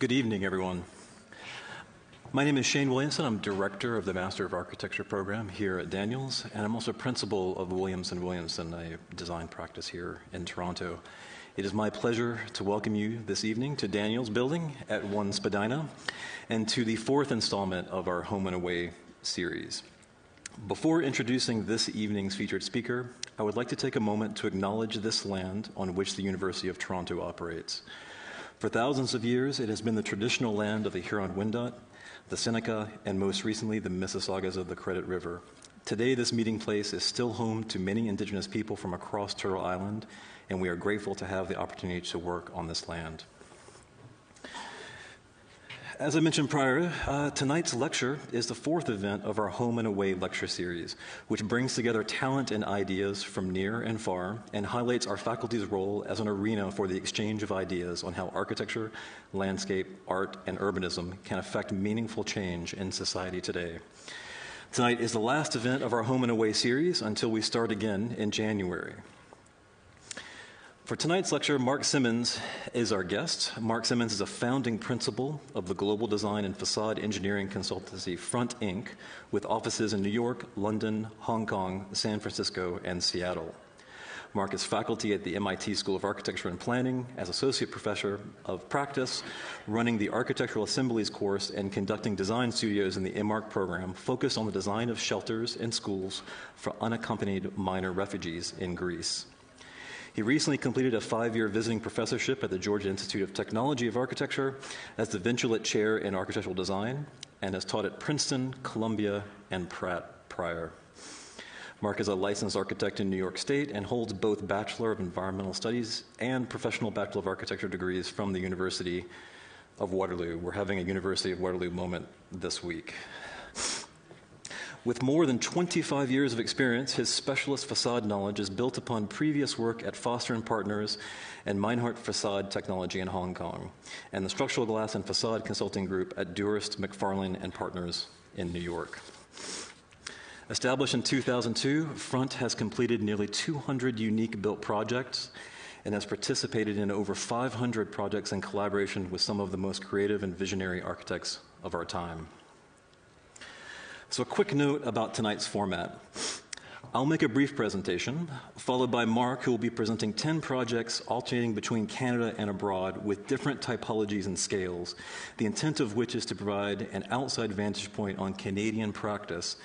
Good evening, everyone. My name is Shane Williamson. I'm director of the Master of Architecture program here at Daniels, and I'm also principal of Williamson, a design practice here in Toronto. It is my pleasure to welcome you this evening to Daniels Building at 1 Spadina and to the fourth installment of our Home and Away series. Before introducing this evening's featured speaker, I would like to take a moment to acknowledge this land on which the University of Toronto operates. For thousands of years, it has been the traditional land of the Huron-Wendat, the Seneca, and most recently, the Mississaugas of the Credit River. Today, this meeting place is still home to many Indigenous people from across Turtle Island, and we are grateful to have the opportunity to work on this land. As I mentioned prior, tonight's lecture is the fourth event of our Home and Away lecture series, which brings together talent and ideas from near and far and highlights our faculty's role as an arena for the exchange of ideas on how architecture, landscape, art, and urbanism can affect meaningful change in society today. Tonight is the last event of our Home and Away series until we start again in January. For tonight's lecture, Marc Simmons is our guest. Marc Simmons is a founding principal of the global design and facade engineering consultancy Front Inc., with offices in New York, London, Hong Kong, San Francisco, and Seattle. Marc is faculty at the MIT School of Architecture and Planning as associate professor of practice, running the Architectural Assemblies course and conducting design studios in the MArch program focused on the design of shelters and schools for unaccompanied minor refugees in Greece. He recently completed a 5-year visiting professorship at the Georgia Institute of Technology of Architecture as the Vincelet Chair in Architectural Design and has taught at Princeton, Columbia, and Pratt prior. Marc is a licensed architect in New York State and holds both Bachelor of Environmental Studies and Professional Bachelor of Architecture degrees from the University of Waterloo. We're having a University of Waterloo moment this week. With more than 25 years of experience, his specialist facade knowledge is built upon previous work at Foster & Partners and Meinhardt Facade Technology in Hong Kong, and the Structural Glass and Facade Consulting Group at Durst, McFarlane & Partners in New York. Established in 2002, Front has completed nearly 200 unique built projects and has participated in over 500 projects in collaboration with some of the most creative and visionary architects of our time. So a quick note about tonight's format. I'll make a brief presentation, followed by Marc, who will be presenting 10 projects alternating between Canada and abroad with different typologies and scales, the intent of which is to provide an outside vantage point on Canadian practice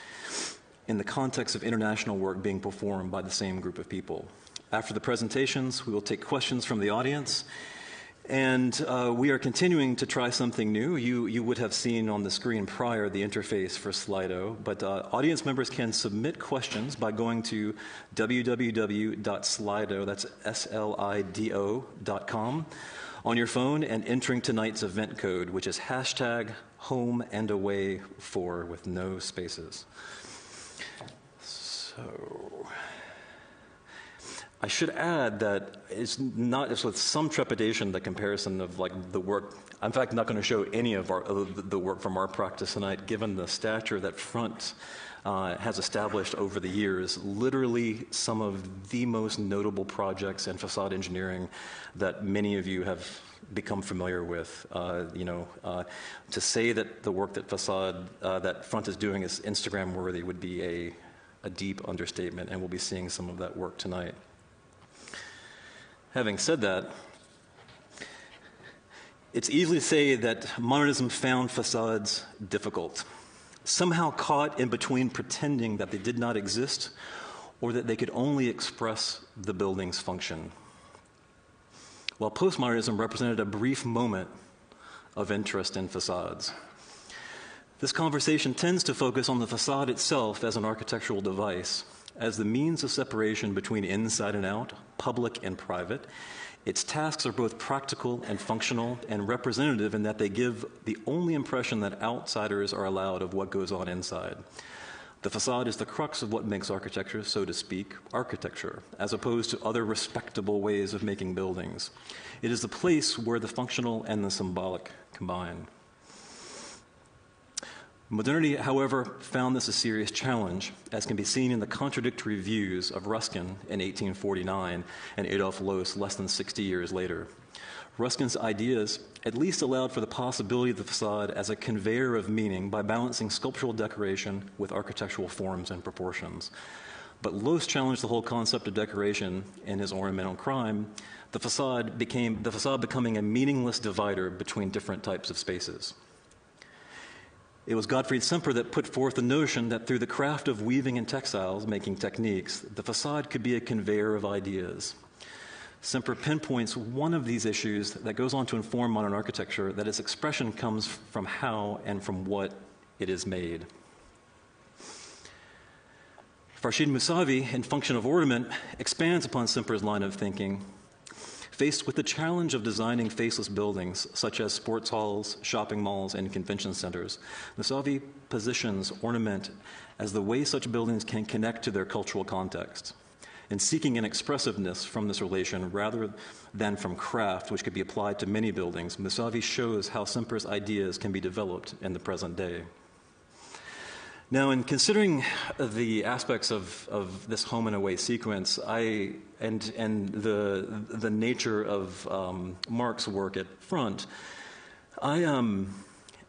in the context of international work being performed by the same group of people. After the presentations, we will take questions from the audience. And we are continuing to try something new. You would have seen on the screen prior the interface for Slido, but audience members can submit questions by going to www.slido, that's SLIDO.com, on your phone and entering tonight's event code, which is #HomeAndAway4 with no spaces. So I should add that it's with some trepidation the comparison of the work. I'm in fact not going to show any of the work from our practice tonight, given the stature that Front has established over the years. Literally, some of the most notable projects in facade engineering that many of you have become familiar with. To say that the work that Front is doing is Instagram worthy would be a deep understatement, and we'll be seeing some of that work tonight. Having said that, it's easy to say that modernism found facades difficult, somehow caught in between pretending that they did not exist or that they could only express the building's function. While postmodernism represented a brief moment of interest in facades. This conversation tends to focus on the facade itself as an architectural device, as the means of separation between inside and out, public and private. Its tasks are both practical and functional and representative in that they give the only impression that outsiders are allowed of what goes on inside. The facade is the crux of what makes architecture, so to speak, architecture, as opposed to other respectable ways of making buildings. It is the place where the functional and the symbolic combine. Modernity, however, found this a serious challenge, as can be seen in the contradictory views of Ruskin in 1849 and Adolf Loos less than 60 years later. Ruskin's ideas at least allowed for the possibility of the facade as a conveyor of meaning by balancing sculptural decoration with architectural forms and proportions. But Loos challenged the whole concept of decoration in his Ornamental Crime, the facade becoming a meaningless divider between different types of spaces. It was Gottfried Semper that put forth the notion that through the craft of weaving and textiles, making techniques, the facade could be a conveyor of ideas. Semper pinpoints one of these issues that goes on to inform modern architecture, that its expression comes from how and from what it is made. Farshid Musavi, in Function of Ornament, expands upon Semper's line of thinking. Faced with the challenge of designing faceless buildings, such as sports halls, shopping malls, and convention centers, Musavi positions ornament as the way such buildings can connect to their cultural context. In seeking an expressiveness from this relation rather than from craft, which could be applied to many buildings, Musavi shows how Semper's ideas can be developed in the present day. Now, in considering the aspects of this home and away sequence, and the nature of Marc's work at Front,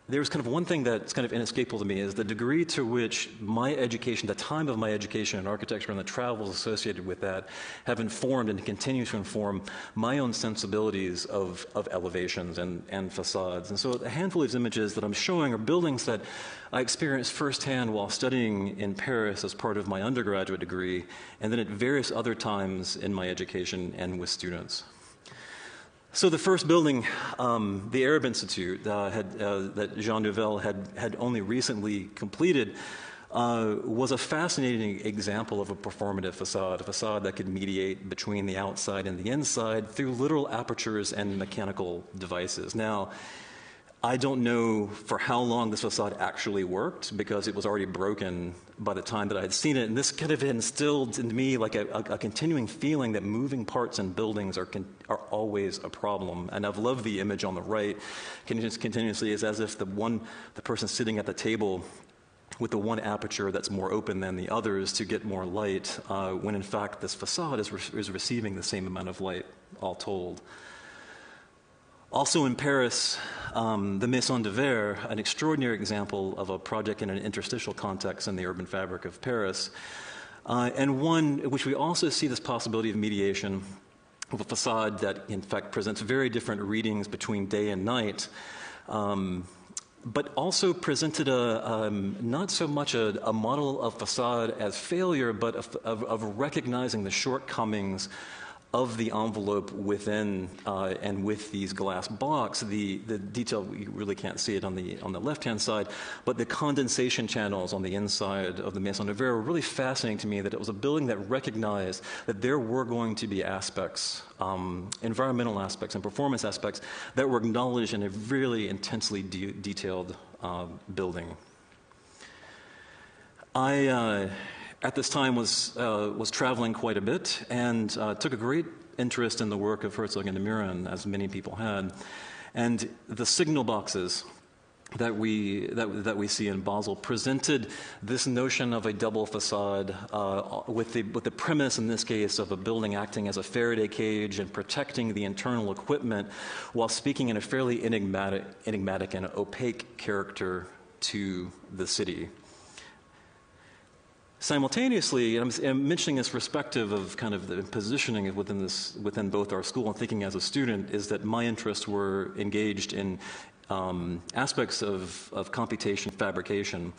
there's kind of one thing that's kind of inescapable to me is the degree to which my education, the time of my education in architecture and the travels associated with that have informed and continue to inform my own sensibilities of elevations and facades. And so a handful of these images that I'm showing are buildings that I experienced firsthand while studying in Paris as part of my undergraduate degree, and then at various other times in my education and with students. So the first building, the Arab Institute, that Jean Nouvel had only recently completed, was a fascinating example of a performative facade, a facade that could mediate between the outside and the inside through literal apertures and mechanical devices. Now, I don't know for how long this facade actually worked, because it was already broken by the time that I had seen it. And this kind of instilled in me like a continuing feeling that moving parts in buildings are always a problem. And I've loved the image on the right continuously. It's as if the person sitting at the table with the one aperture that's more open than the others to get more light, when in fact this facade is receiving the same amount of light, all told. Also in Paris, the Maison de Verre, an extraordinary example of a project in an interstitial context in the urban fabric of Paris, and one in which we also see this possibility of mediation of a facade that in fact presents very different readings between day and night, but also presented not so much a model of facade as failure, but of recognizing the shortcomings of the envelope within and with these glass blocks. The detail, you really can't see it on the left-hand side, but the condensation channels on the inside of the Maison de Verre were really fascinating to me, that it was a building that recognized that there were going to be aspects, environmental aspects and performance aspects, that were acknowledged in a really intensely detailed building. I at this time was traveling quite a bit, and took a great interest in the work of Herzog and de Meuron, as many people had. And the signal boxes that we see in Basel presented this notion of a double facade, with the premise in this case of a building acting as a Faraday cage and protecting the internal equipment, while speaking in a fairly enigmatic and opaque character to the city. Simultaneously, and I'm mentioning this perspective of kind of the positioning within both our school and thinking as a student, is that my interests were engaged in aspects of computation fabrication.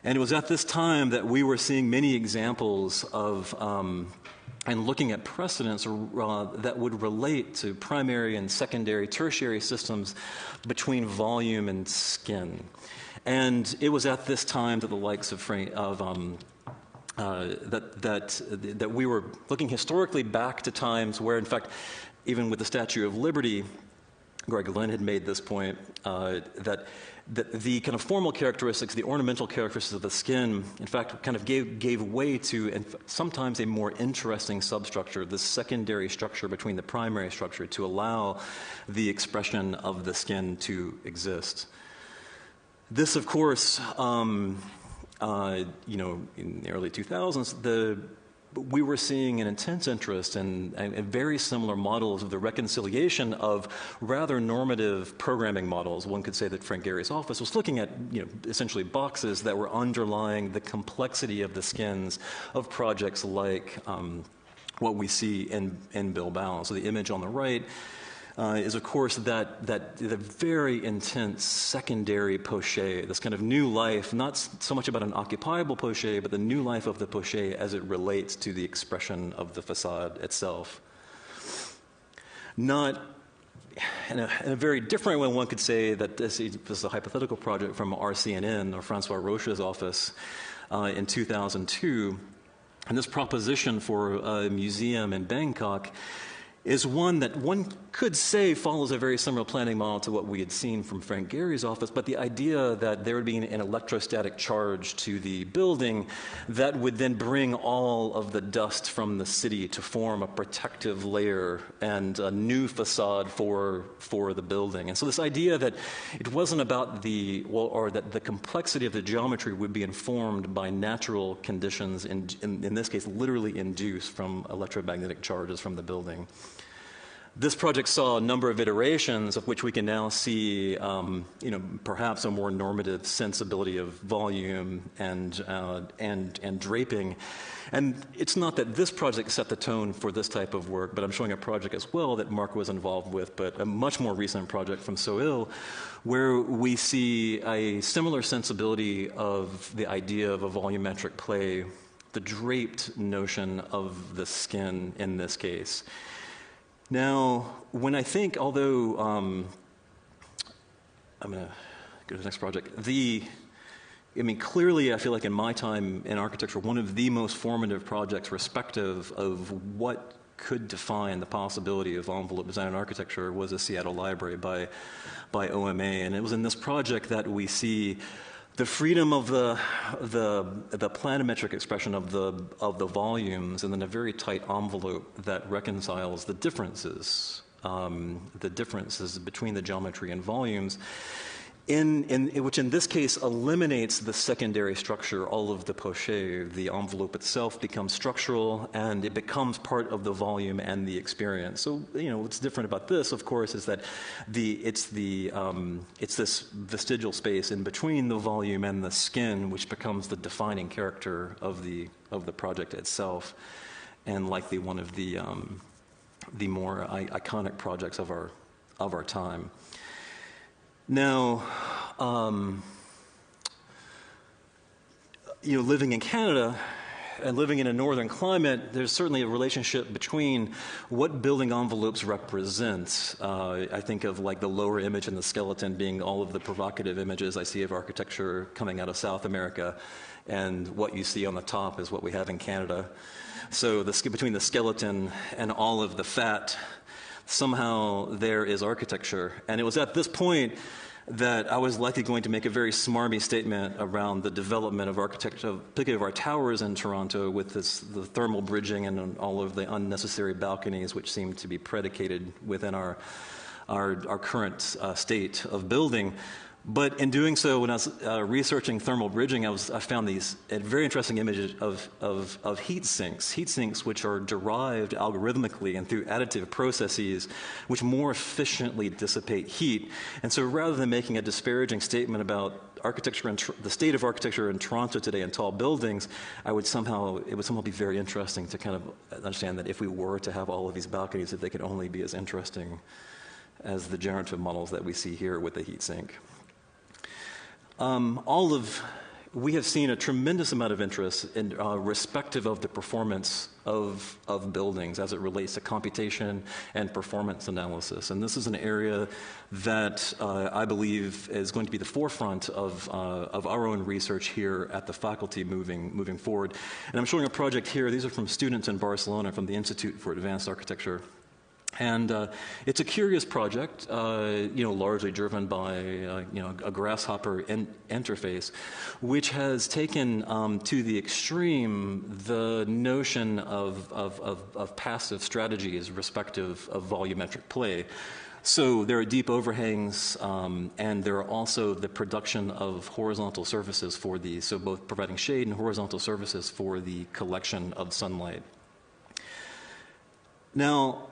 And it was at this time that we were seeing many examples of and looking at precedents that would relate to primary and secondary, tertiary systems between volume and skin. And it was at this time that the likes of that we were looking historically back to times where, in fact, even with the Statue of Liberty, Greg Lynn had made this point, that the kind of formal characteristics, the ornamental characteristics of the skin, in fact, kind of gave way to, and sometimes a more interesting substructure, the secondary structure between the primary structure, to allow the expression of the skin to exist. This, of course, in the early 2000s, we were seeing an intense interest in very similar models of the reconciliation of rather normative programming models. One could say that Frank Gehry's office was looking at, essentially boxes that were underlying the complexity of the skins of projects like what we see in Bilbao. So the image on the right is, of course, the very intense secondary poché, this kind of new life, not so much about an occupiable poché, but the new life of the poché as it relates to the expression of the facade itself. Not in a very different way, one could say that this is a hypothetical project from RCNN, or Francois Roche's office, in 2002. And this proposition for a museum in Bangkok is one that one could say follows a very similar planning model to what we had seen from Frank Gehry's office, but the idea that there would be an electrostatic charge to the building that would then bring all of the dust from the city to form a protective layer and a new facade for the building. And so this idea that it wasn't about that the complexity of the geometry would be informed by natural conditions, in this case literally induced from electromagnetic charges from the building. This project saw a number of iterations of which we can now see, perhaps a more normative sensibility of volume and draping. And it's not that this project set the tone for this type of work, but I'm showing a project as well that Marc was involved with, but a much more recent project from Soil, where we see a similar sensibility of the idea of a volumetric play, the draped notion of the skin in this case. Now, when I think, although, I'm going to go to the next project, clearly I feel like in my time in architecture, one of the most formative projects respective of what could define the possibility of envelope design in architecture was the Seattle Library by OMA. And it was in this project that we see the freedom of the planimetric expression of the volumes, and then a very tight envelope that reconciles the differences between the geometry and volumes, which in this case eliminates the secondary structure, all of the poché. The envelope itself becomes structural, and it becomes part of the volume and the experience. So, what's different about this, of course, is that it's this vestigial space in between the volume and the skin, which becomes the defining character of the project itself, and likely one of the more iconic projects of our time. Now, living in Canada and living in a northern climate, there's certainly a relationship between what building envelopes represent. I think of like the lower image and the skeleton being all of the provocative images I see of architecture coming out of South America, and what you see on the top is what we have in Canada. So between the skeleton and all of the fat, somehow there is architecture. And it was at this point that I was likely going to make a very smarmy statement around the development of architecture, particularly of our towers in Toronto, with the thermal bridging and all of the unnecessary balconies which seem to be predicated within our current state of building. But in doing so, when I was researching thermal bridging, I found these very interesting images of heat sinks which are derived algorithmically and through additive processes which more efficiently dissipate heat. And so rather than making a disparaging statement about architecture and the state of architecture in Toronto today and tall buildings, it would somehow be very interesting to kind of understand that if we were to have all of these balconies, that they could only be as interesting as the generative models that we see here with the heat sink. We have seen a tremendous amount of interest in respective of the performance of buildings as it relates to computation and performance analysis. And this is an area that I believe is going to be the forefront of our own research here at the faculty moving forward. And I'm showing a project here. These are from students in Barcelona from the Institute for Advanced Architecture. And it's a curious project, largely driven by a grasshopper interface, which has taken to the extreme the notion of passive strategies respective of volumetric play. So there are deep overhangs, and there are also the production of horizontal surfaces for these, so both providing shade and horizontal surfaces for the collection of sunlight. Now,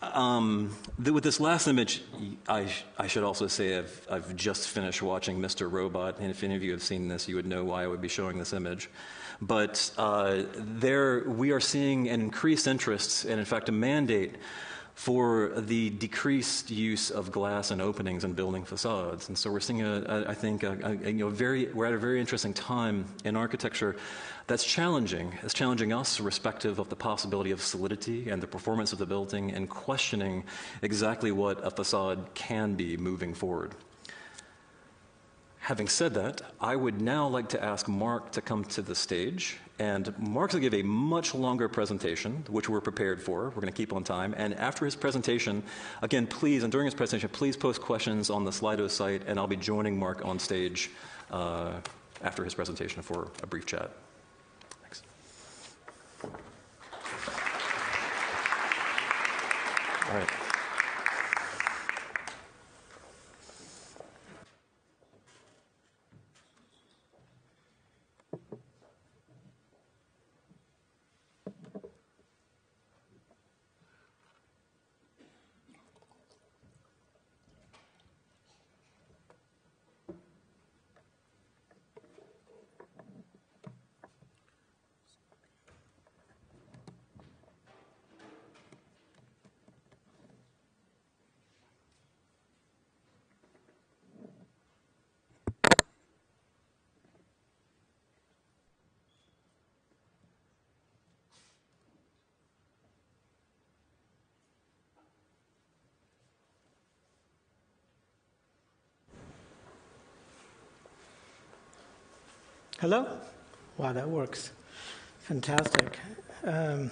with this last image, I should also say I've just finished watching Mr. Robot, and if any of you have seen this, you would know why I would be showing this image. But there we are seeing an increased interest, and in fact a mandate, for the decreased use of glass and openings in building facades. And so we're seeing, I think, we're at a very interesting time in architecture that's challenging. It's challenging us, respective of the possibility of solidity and the performance of the building, and questioning exactly what a facade can be moving forward. Having said that, I would now like to ask Marc to come to the stage, and Marc's going to give a much longer presentation, which we're prepared for. We're going to keep on time. And after his presentation, again, please, and during his presentation, please post questions on the Slido site, and I'll be joining Marc on stage after his presentation for a brief chat. Thanks. All right. Hello? Wow, that works. Fantastic. I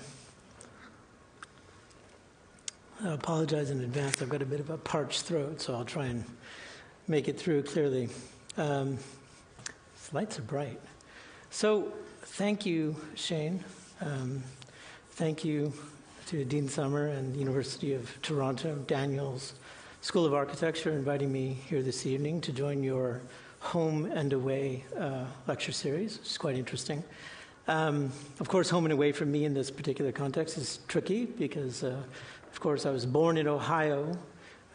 apologize in advance. I've got a bit of a parched throat, so I'll try and make it through clearly. These lights are bright. So thank you, Shane. Thank you to Dean Summer and the University of Toronto, Daniels School of Architecture, inviting me here this evening to join your Home and Away lecture series, which is quite interesting. Of course, home and away for me in this particular context is tricky because, of course, I was born in Ohio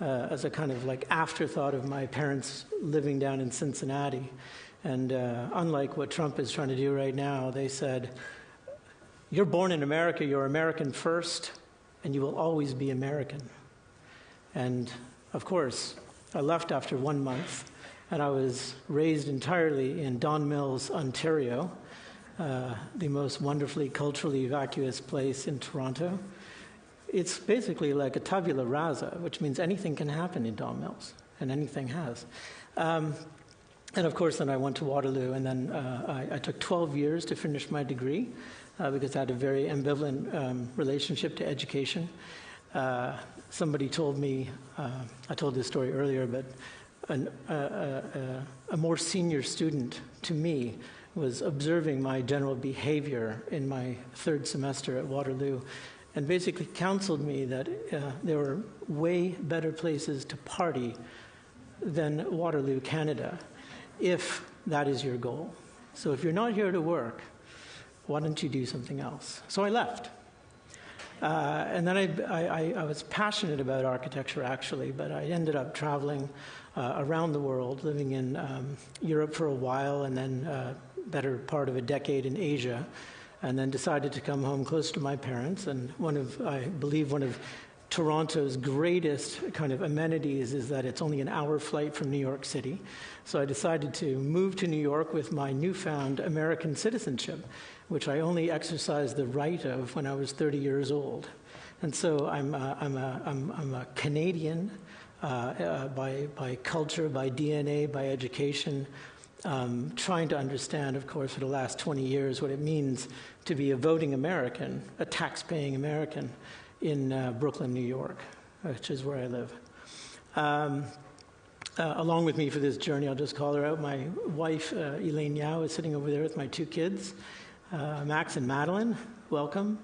as a kind of like afterthought of my parents living down in Cincinnati. And unlike what Trump is trying to do right now, they said, you're born in America, you're American first, and you will always be American. And, of course, I left after 1 month. And I was raised entirely in Don Mills, Ontario, the most wonderfully culturally vacuous place in Toronto. It's basically like a tabula rasa, which means anything can happen in Don Mills, and anything has. And of course, then I went to Waterloo, and then I took 12 years to finish my degree because I had a very ambivalent relationship to education. Somebody told me, I told this story earlier, but a more senior student to me was observing my general behavior in my third semester at Waterloo and basically counseled me that there were way better places to party than Waterloo, Canada, if that is your goal. So if you're not here to work, why don't you do something else? So I left. And then I was passionate about architecture, actually, but I ended up traveling around the world, living in Europe for a while, and then better part of a decade in Asia, and then decided to come home close to my parents. And I believe one of Toronto's greatest kind of amenities is that it's only an hour flight from New York City. So I decided to move to New York with my newfound American citizenship, which I only exercised the right of when I was 30 years old. And so I'm a Canadian by culture, by DNA, by education, trying to understand, of course, for the last 20 years what it means to be a voting American, a tax-paying American in Brooklyn, New York, which is where I live. Along with me for this journey, I'll just call her out, my wife, Elaine Yao, is sitting over there with my two kids, Max and Madeline. Welcome.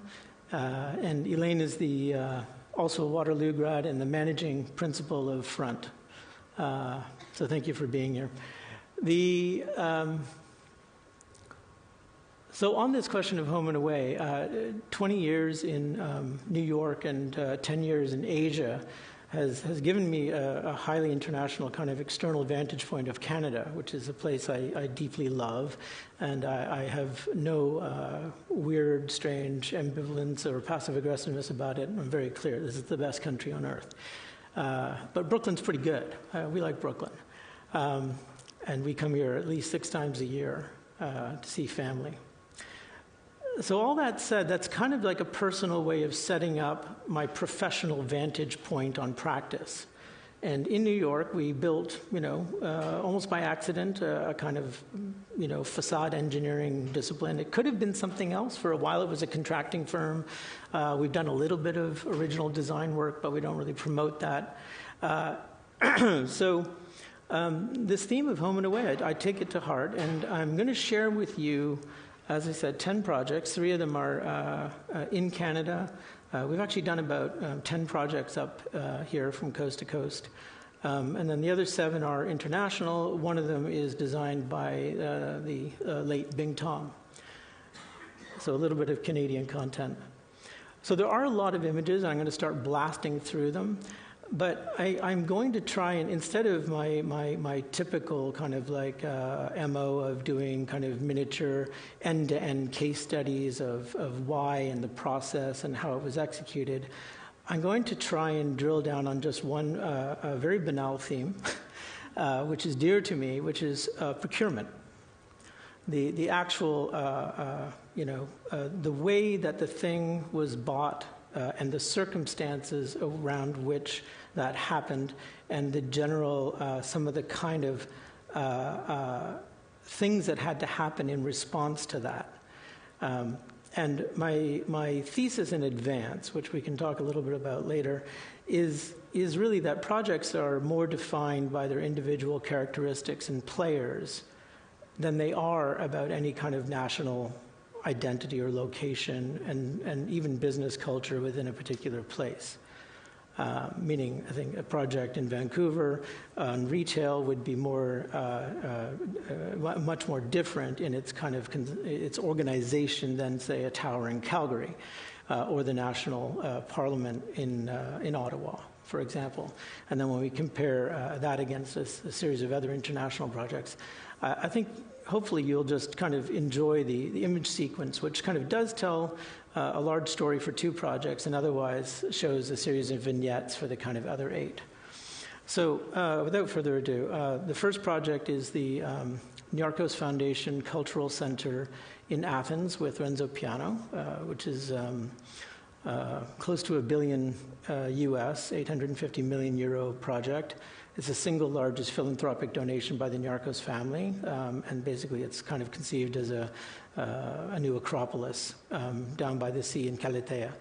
And Elaine is the also a Waterloo grad and the managing principal of Front. So thank you for being here. So on this question of home and away, 20 years in New York and 10 years in Asia has given me a highly international kind of external vantage point of Canada, which is a place I deeply love, and I have no weird, strange ambivalence or passive aggressiveness about it. I'm very clear, this is the best country on earth. But Brooklyn's pretty good. We like Brooklyn. And we come here at least 6 times a year to see family. So all that said, that's kind of like a personal way of setting up my professional vantage point on practice. And in New York, we built, almost by accident, a kind of, facade engineering discipline. It could have been something else. For a while, it was a contracting firm. We've done a little bit of original design work, but we don't really promote that. So this theme of home and away, I take it to heart, and I'm going to share with you, as I said, 10 projects. 3 of them are in Canada. We've actually done about 10 projects up here from coast to coast. And then the other 7 are international. One of them is designed by the late Bing Tom. So a little bit of Canadian content. So there are a lot of images. I'm going to start blasting through them. But I'm going to try and, instead of my typical kind of like MO of doing kind of miniature end-to-end case studies of why and the process and how it was executed, I'm going to try and drill down on just one very banal theme, which is dear to me, which is procurement. The actual, the way that the thing was bought and the circumstances around which that happened, and the general, some of the kind of things that had to happen in response to that. And my thesis in advance, which we can talk a little bit about later, is really that projects are more defined by their individual characteristics and players than they are about any kind of national identity or location and even business culture within a particular place. Meaning, I think a project in Vancouver on retail would be more, much more different in its kind of its organization than, say, a tower in Calgary or the national parliament in Ottawa, for example. And then when we compare that against a series of other international projects, I think hopefully you'll just kind of enjoy the image sequence, which kind of does tell a large story for 2 projects and otherwise shows a series of vignettes for the kind of other 8. So without further ado, the first project is the Niarchos Foundation Cultural Center in Athens with Renzo Piano, which is close to $1 billion US, 850 million euro project. It's the single largest philanthropic donation by the Niarchos family, and basically it's kind of conceived as a new acropolis down by the sea in Kalatea.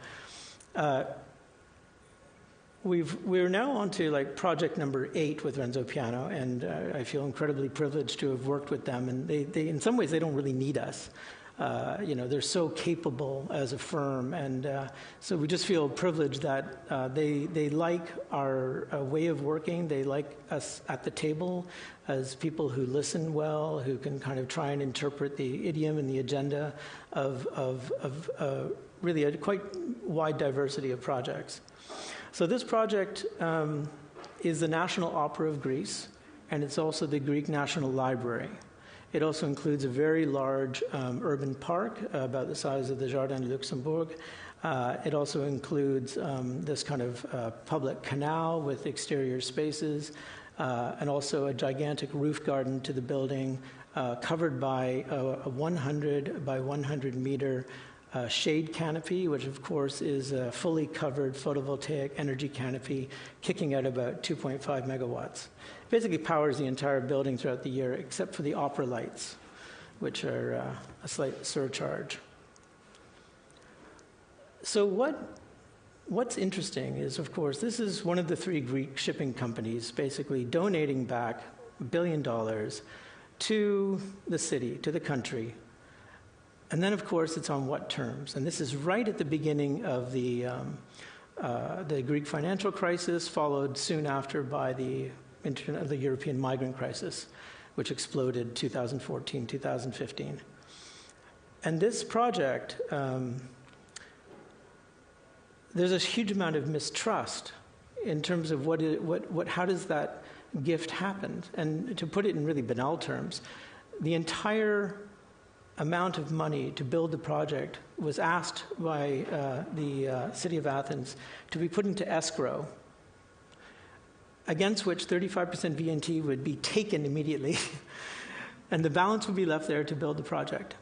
We're now on to like project number 8 with Renzo Piano, and I feel incredibly privileged to have worked with them. And they in some ways, they don't really need us. They're so capable as a firm, and so we just feel privileged that they like our way of working. They like us at the table as people who listen well, who can kind of try and interpret the idiom and the agenda of really a quite wide diversity of projects. So this project is the National Opera of Greece, and it's also the Greek National Library. It also includes a very large urban park, about the size of the Jardin de Luxembourg. It also includes this kind of public canal with exterior spaces, and also a gigantic roof garden to the building, covered by a 100 by 100 meter shade canopy, which of course is a fully covered photovoltaic energy canopy kicking out about 2.5 megawatts. Basically powers the entire building throughout the year, except for the opera lights, which are a slight surcharge. So what's interesting is, of course, this is one of the 3 Greek shipping companies basically donating back $1 billion to the city, to the country. And then, of course, it's on what terms? And this is right at the beginning of the The Greek financial crisis, followed soon after by the European migrant crisis, which exploded 2014, 2015. And this project, there's a huge amount of mistrust in terms of how does that gift happen? And to put it in really banal terms, the entire amount of money to build the project was asked by the city of Athens to be put into escrow, against which 35% VNT would be taken immediately, and the balance would be left there to build the project.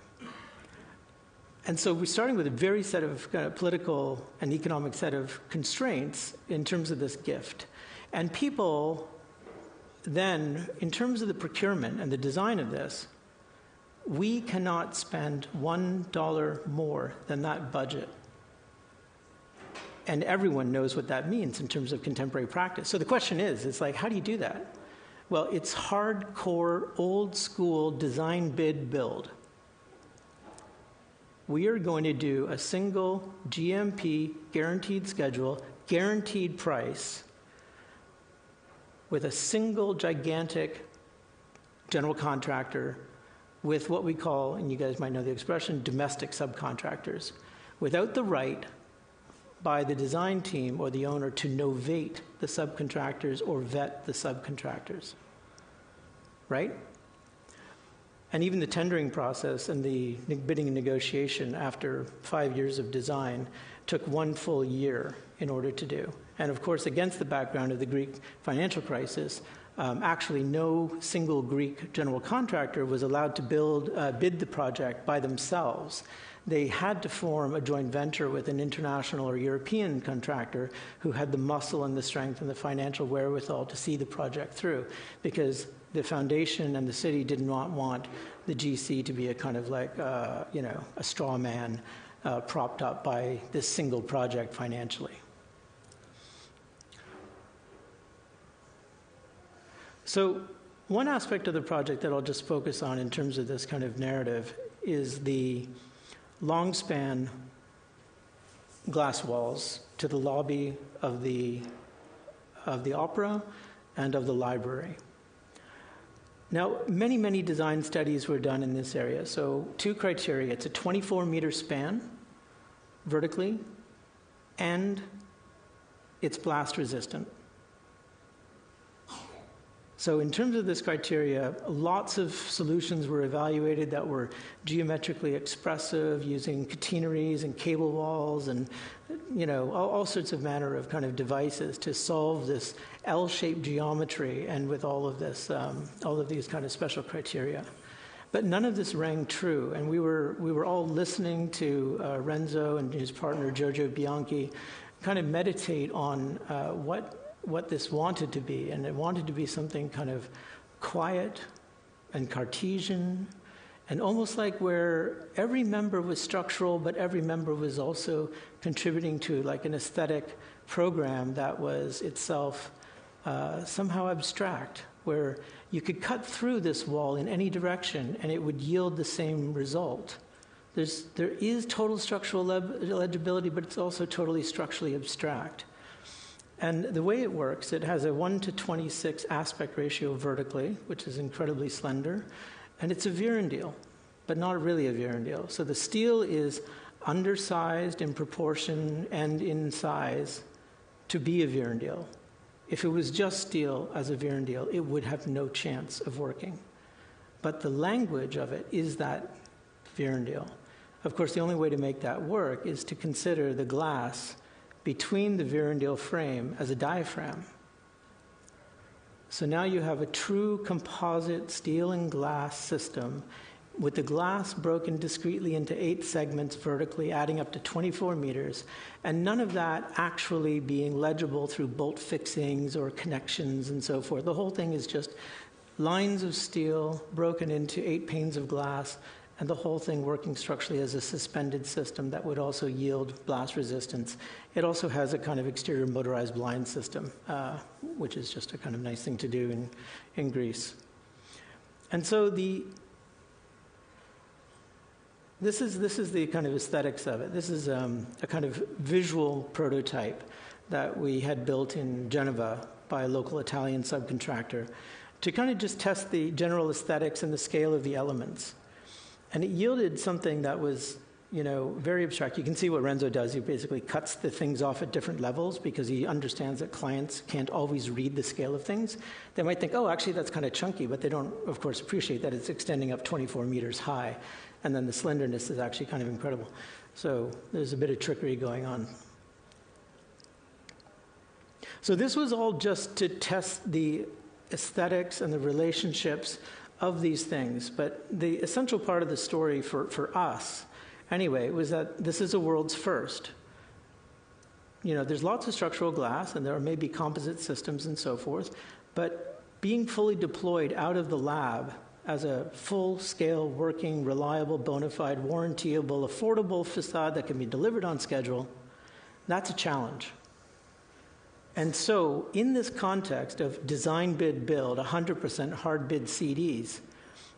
And so we're starting with a very set of kind of political and economic set of constraints in terms of this gift. And people then, in terms of the procurement and the design of this, we cannot spend $1 more than that budget. And everyone knows what that means in terms of contemporary practice. So the question is like, how do you do that? Well, it's hardcore, old school design, bid, build. We are going to do a single GMP guaranteed schedule, guaranteed price, with a single gigantic general contractor with what we call, and you guys might know the expression, domestic subcontractors, without the right by the design team or the owner to novate the subcontractors or vet the subcontractors, right? And even the tendering process and the bidding and negotiation after 5 years of design took 1 full year in order to do. And of course, against the background of the Greek financial crisis, actually no single Greek general contractor was allowed to bid the project by themselves. They had to form a joint venture with an international or European contractor who had the muscle and the strength and the financial wherewithal to see the project through, because the foundation and the city did not want the GC to be a kind of like, a straw man propped up by this single project financially. So one aspect of the project that I'll just focus on in terms of this kind of narrative is the long span glass walls to the lobby of the opera and of the library. Now, many, many design studies were done in this area. So 2 criteria. It's a 24-meter span vertically, and it's blast resistant. So in terms of this criteria, lots of solutions were evaluated that were geometrically expressive, using catenaries and cable walls and, all sorts of manner of kind of devices to solve this L-shaped geometry, and with all of this, all of these kind of special criteria. But none of this rang true, and we were all listening to Renzo and his partner Giorgio Bianchi kind of meditate on what this wanted to be, and it wanted to be something kind of quiet and Cartesian, and almost like where every member was structural, but every member was also contributing to like an aesthetic program that was itself somehow abstract, where you could cut through this wall in any direction and it would yield the same result. There is total structural legibility, but it's also totally structurally abstract. And the way it works, it has a 1:26 aspect ratio vertically, which is incredibly slender, and it's a Vierendeel, but not really a Vierendeel. So the steel is undersized in proportion and in size to be a Vierendeel. If it was just steel as a Vierendeel, it would have no chance of working. But the language of it is that Vierendeel. Of course, the only way to make that work is to consider the glass between the Vierendeel frame as a diaphragm. So now you have a true composite steel and glass system with the glass broken discretely into 8 segments vertically, adding up to 24 meters, and none of that actually being legible through bolt fixings or connections and so forth. The whole thing is just lines of steel broken into 8 panes of glass, and the whole thing working structurally as a suspended system that would also yield blast resistance. It also has a kind of exterior motorized blind system, which is just a kind of nice thing to do in Greece. And so this is the kind of aesthetics of it. This is a kind of visual prototype that we had built in Genova by a local Italian subcontractor to kind of just test the general aesthetics and the scale of the elements. And it yielded something that was, very abstract. You can see what Renzo does. He basically cuts the things off at different levels because he understands that clients can't always read the scale of things. They might think, oh, actually, that's kind of chunky, but they don't, of course, appreciate that it's extending up 24 meters high. And then the slenderness is actually kind of incredible. So there's a bit of trickery going on. So this was all just to test the aesthetics and the relationships of these things. But the essential part of the story for us, anyway, was that this is a world's first. There's lots of structural glass, and there may be composite systems and so forth, but being fully deployed out of the lab as a full-scale, working, reliable, bona fide, warrantyable, affordable facade that can be delivered on schedule, that's a challenge. And so, in this context of design, bid, build, 100% hard bid CDs,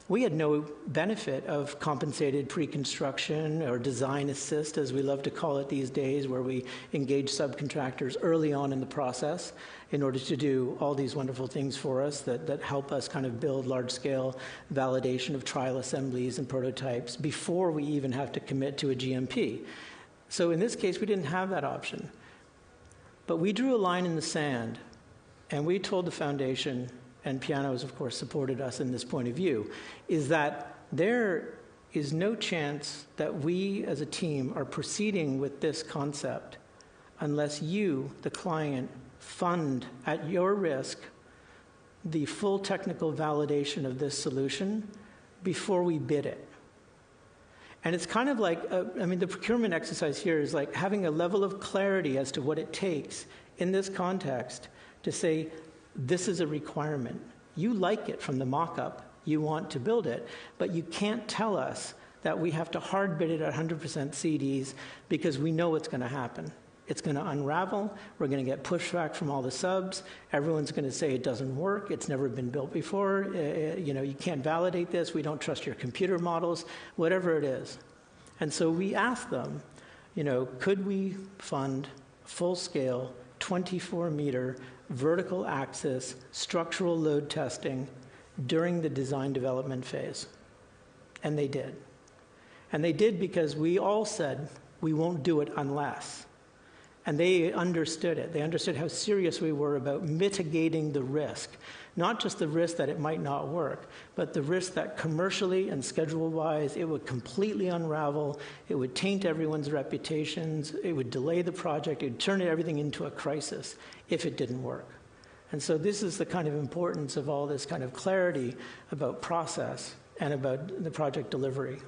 we had no benefit of compensated pre-construction or design assist, as we love to call it these days, where we engage subcontractors early on in the process in order to do all these wonderful things for us that help us kind of build large-scale validation of trial assemblies and prototypes before we even have to commit to a GMP. So in this case, we didn't have that option. But we drew a line in the sand, and we told the foundation, and Pianos, of course, supported us in this point of view, is that there is no chance that we as a team are proceeding with this concept unless you, the client, fund at your risk the full technical validation of this solution before we bid it. And it's kind of like, the procurement exercise here is like having a level of clarity as to what it takes in this context to say, this is a requirement. You like it from the mock-up. You want to build it. But you can't tell us that we have to hard bid it at 100% CDs because we know what's going to happen. It's going to unravel. We're going to get pushback from all the subs. Everyone's going to say it doesn't work. It's never been built before. You can't validate this. We don't trust your computer models, whatever it is. And so we asked them, could we fund full-scale, 24-meter, vertical axis, structural load testing during the design development phase? And they did. And they did because we all said, we won't do it unless. And they understood it. They understood how serious we were about mitigating the risk. Not just the risk that it might not work, but the risk that commercially and schedule-wise it would completely unravel, it would taint everyone's reputations, it would delay the project, it would turn everything into a crisis if it didn't work. And so this is the kind of importance of all this kind of clarity about process and about the project delivery.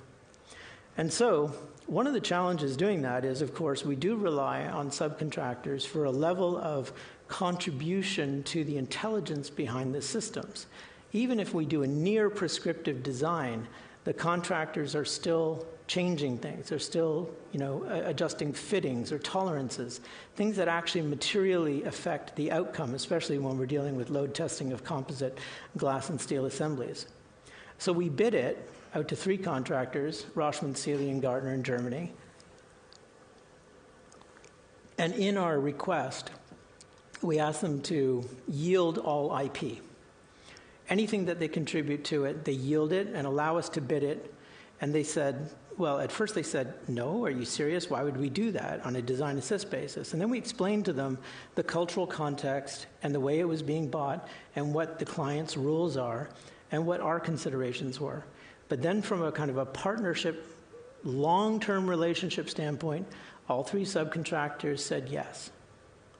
And so one of the challenges doing that is, of course, we do rely on subcontractors for a level of contribution to the intelligence behind the systems. Even if we do a near prescriptive design, the contractors are still changing things. They're still, adjusting fittings or tolerances, things that actually materially affect the outcome, especially when we're dealing with load testing of composite glass and steel assemblies. So we bid it out to 3 contractors, Roschmann, Sealy, and Gardner in Germany. And in our request, we asked them to yield all IP. Anything that they contribute to it, they yield it and allow us to bid it. And they said, well, at first they said, no, are you serious? Why would we do that on a design assist basis? And then we explained to them the cultural context and the way it was being bought and what the client's rules are and what our considerations were. But then from a kind of a partnership, long-term relationship standpoint, all 3 subcontractors said yes.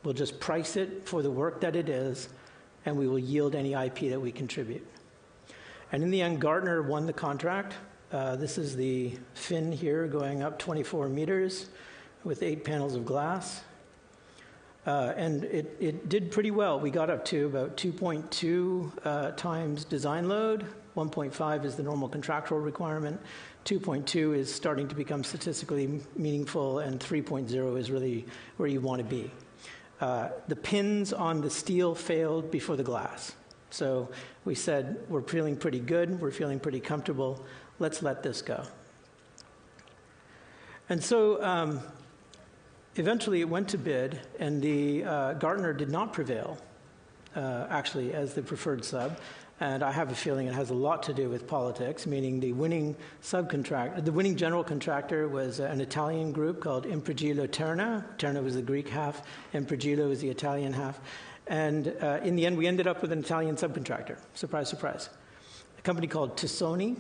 We'll just price it for the work that it is, and we will yield any IP that we contribute. And in the end, Gardner won the contract. This is the fin here going up 24 meters with 8 panels of glass. And it did pretty well. We got up to about 2.2 times design load. 1.5 is the normal contractual requirement. 2.2 is starting to become statistically meaningful, and 3.0 is really where you want to be. The pins on the steel failed before the glass. So we said, we're feeling pretty good, we're feeling pretty comfortable, let's let this go. And so Eventually, it went to bid, and the Gartner did not prevail, actually, as the preferred sub. And I have a feeling it has a lot to do with politics, meaning the winning general contractor was an Italian group called Impregilo Terna. Terna was the Greek half, Impregilo was the Italian half. And in the end, we ended up with an Italian subcontractor. Surprise, surprise. A company called Tassoni,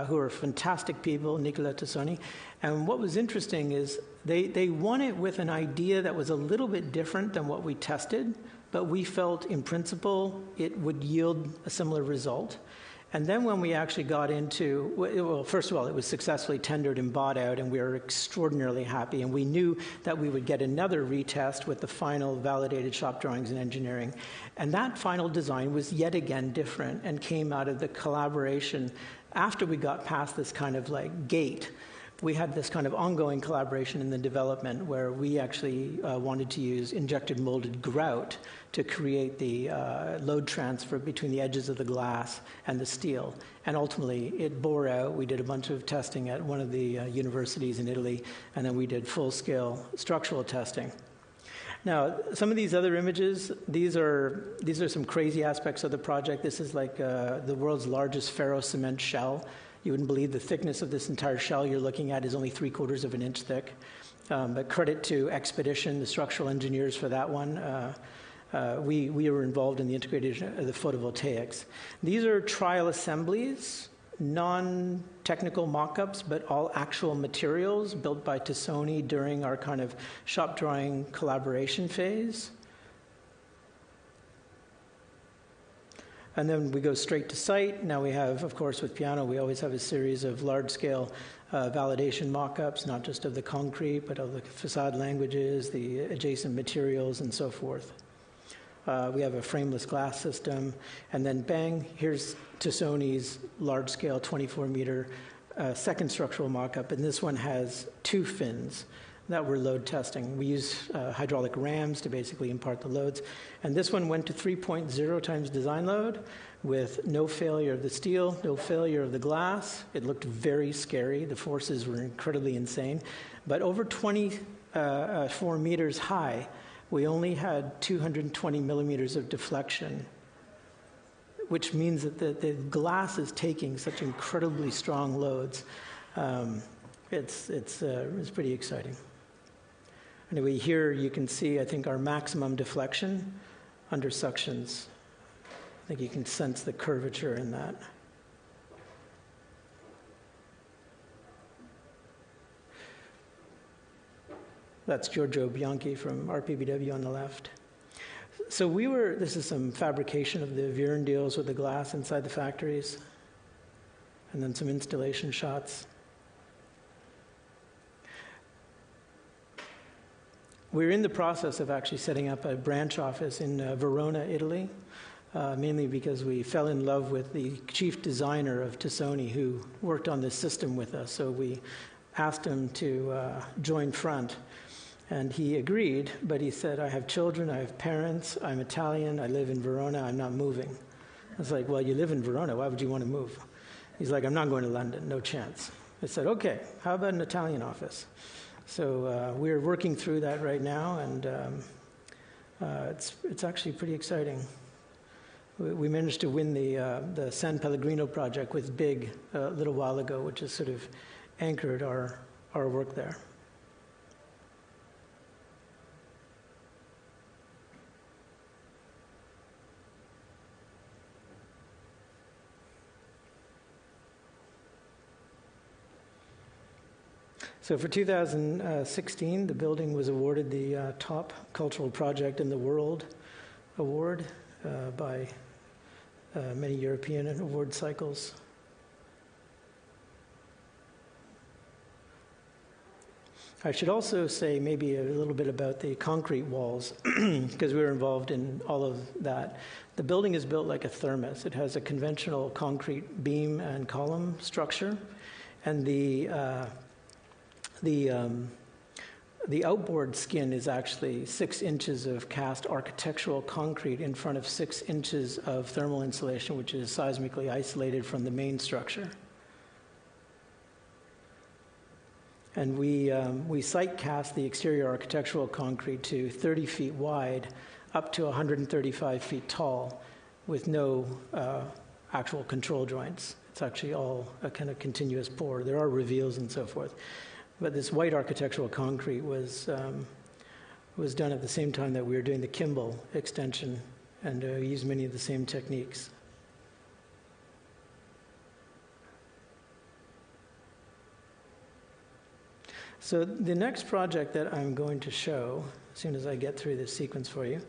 who are fantastic people, Nicola Tassoni. And what was interesting is they won it with an idea that was a little bit different than what we tested, but we felt in principle it would yield a similar result. And then when we actually got into, well, first of all, it was successfully tendered and bought out, and we were extraordinarily happy. And we knew that we would get another retest with the final validated shop drawings and engineering. And that final design was yet again different and came out of the collaboration after we got past this kind of like gate. We had this kind of ongoing collaboration in the development where we actually wanted to use injected molded grout to create the load transfer between the edges of the glass and the steel. And ultimately, it bore out. We did a bunch of testing at one of the universities in Italy, and then we did full-scale structural testing. Now, some of these other images, these are some crazy aspects of the project. This is like the world's largest ferro-cement shell. You wouldn't believe the thickness of this entire shell you're looking at is only 3/4 of an inch thick. But credit to Expedition, the structural engineers for that one. We were involved in the integration of the photovoltaics. These are trial assemblies, non-technical mock-ups, but all actual materials built by Tassoni during our kind of shop drawing collaboration phase. And then we go straight to site. Now we have, of course, with piano, we always have a series of large-scale validation mock-ups, not just of the concrete, but of the facade languages, the adjacent materials, and so forth. We have a frameless glass system. And then, bang, here's Tassoni's large-scale 24-meter second structural mock-up. And this one has 2 fins that we're load testing. We use hydraulic rams to basically impart the loads. And this one went to 3.0 times design load with no failure of the steel, no failure of the glass. It looked very scary. The forces were incredibly insane. But over 24 meters high, we only had 220 millimeters of deflection, which means that the glass is taking such incredibly strong loads. It's pretty exciting. Anyway, here you can see, I think, our maximum deflection under suctions. I think you can sense the curvature in that. That's Giorgio Bianchi from RPBW on the left. So this is some fabrication of the Viren deals with the glass inside the factories, and then some installation shots. We're in the process of actually setting up a branch office in Verona, Italy, mainly because we fell in love with the chief designer of Tassoni who worked on this system with us. So we asked him to join front, and he agreed, but he said, I have children, I have parents, I'm Italian, I live in Verona, I'm not moving. I was like, well, you live in Verona, why would you want to move? He's like, I'm not going to London, no chance. I said, okay, how about an Italian office? So we're working through that right now, and it's actually pretty exciting. We managed to win the San Pellegrino project with BIG a little while ago, which has sort of anchored our work there. So for 2016, the building was awarded the top cultural project in the world award by many European award cycles. I should also say maybe a little bit about the concrete walls, because we were involved in all of that. The building is built like a thermos. It has a conventional concrete beam and column structure, and the outboard skin is actually 6 inches of cast architectural concrete in front of 6 inches of thermal insulation, which is seismically isolated from the main structure. And we site cast the exterior architectural concrete to 30 feet wide, up to 135 feet tall, with no actual control joints. It's actually all a kind of continuous pour. There are reveals and so forth. But this white architectural concrete was done at the same time that we were doing the Kimball extension, and we used many of the same techniques. So the next project that I'm going to show, as soon as I get through this sequence for you,